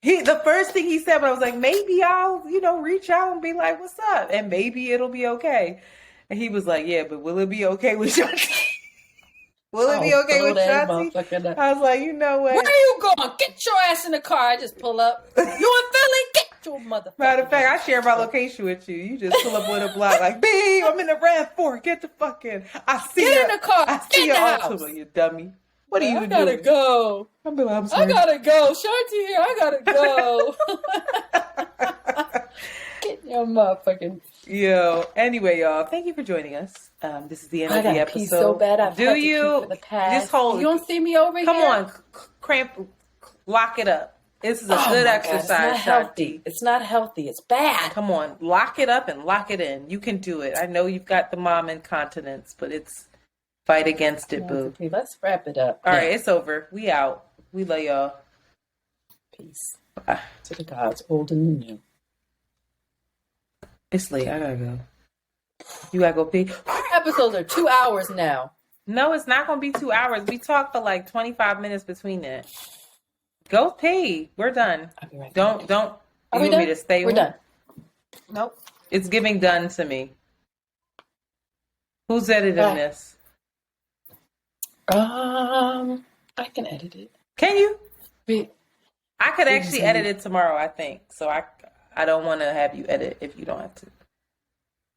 The first thing he said, but I was like, maybe I'll, reach out and be like, what's up? And maybe it'll be okay. And he was like, yeah, but will it be okay with Shanti? Will it be okay with Shanti? I was like, you know what? Where are you going? Get your ass in the car. I just pull up. You in Philly? Get your motherfucker. Matter of fact, I share my location with you. You just pull up with a block like, babe, I'm in the RAV4. Get the fuck in. I see you. Get in the car. I see your auto, you dummy. What are you doing? I gotta go. I'm sorry. I gotta go. Shanti here. I gotta go. Get your motherfucking. Yo. Anyway, y'all. Thank you for joining us. This is the end of the episode. Pee so bad. I've had to pee for the past. Just hold. You don't see me over Come here. Come on, cramp. Lock it up. This is a good exercise. It's not healthy. It's not healthy. It's bad. Come on, lock it up and lock it in. You can do it. I know you've got the mom incontinence, but it's. Fight against it, boo. Let's wrap it up. All right, it's over. We out. We love y'all. Peace. Bye. To the gods older than you. It's late. I gotta go. You gotta go pee. Our episodes are 2 hours now. No, it's not gonna be 2 hours. We talk for like 25 minutes between that. Go pee. We're done. I'll be right Don't. Are you we want done? me to stay? We're done. Nope. It's giving done to me. Who's editing this? I can edit it. Can you? I could actually edit it tomorrow, I think. So I don't want to have you edit if you don't have to.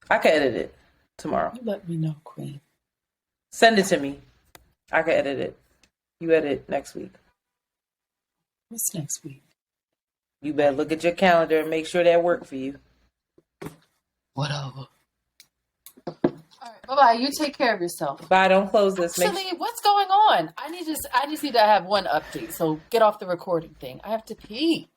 I could edit it tomorrow. You let me know, Queen. Send it to me. I could edit it. You edit next week. What's next week? You better look at your calendar and make sure that work for you. Whatever. All right, bye-bye. You take care of yourself. Bye. Don't close this. Actually, what's going on? I just need to have one update. So get off the recording thing. I have to pee.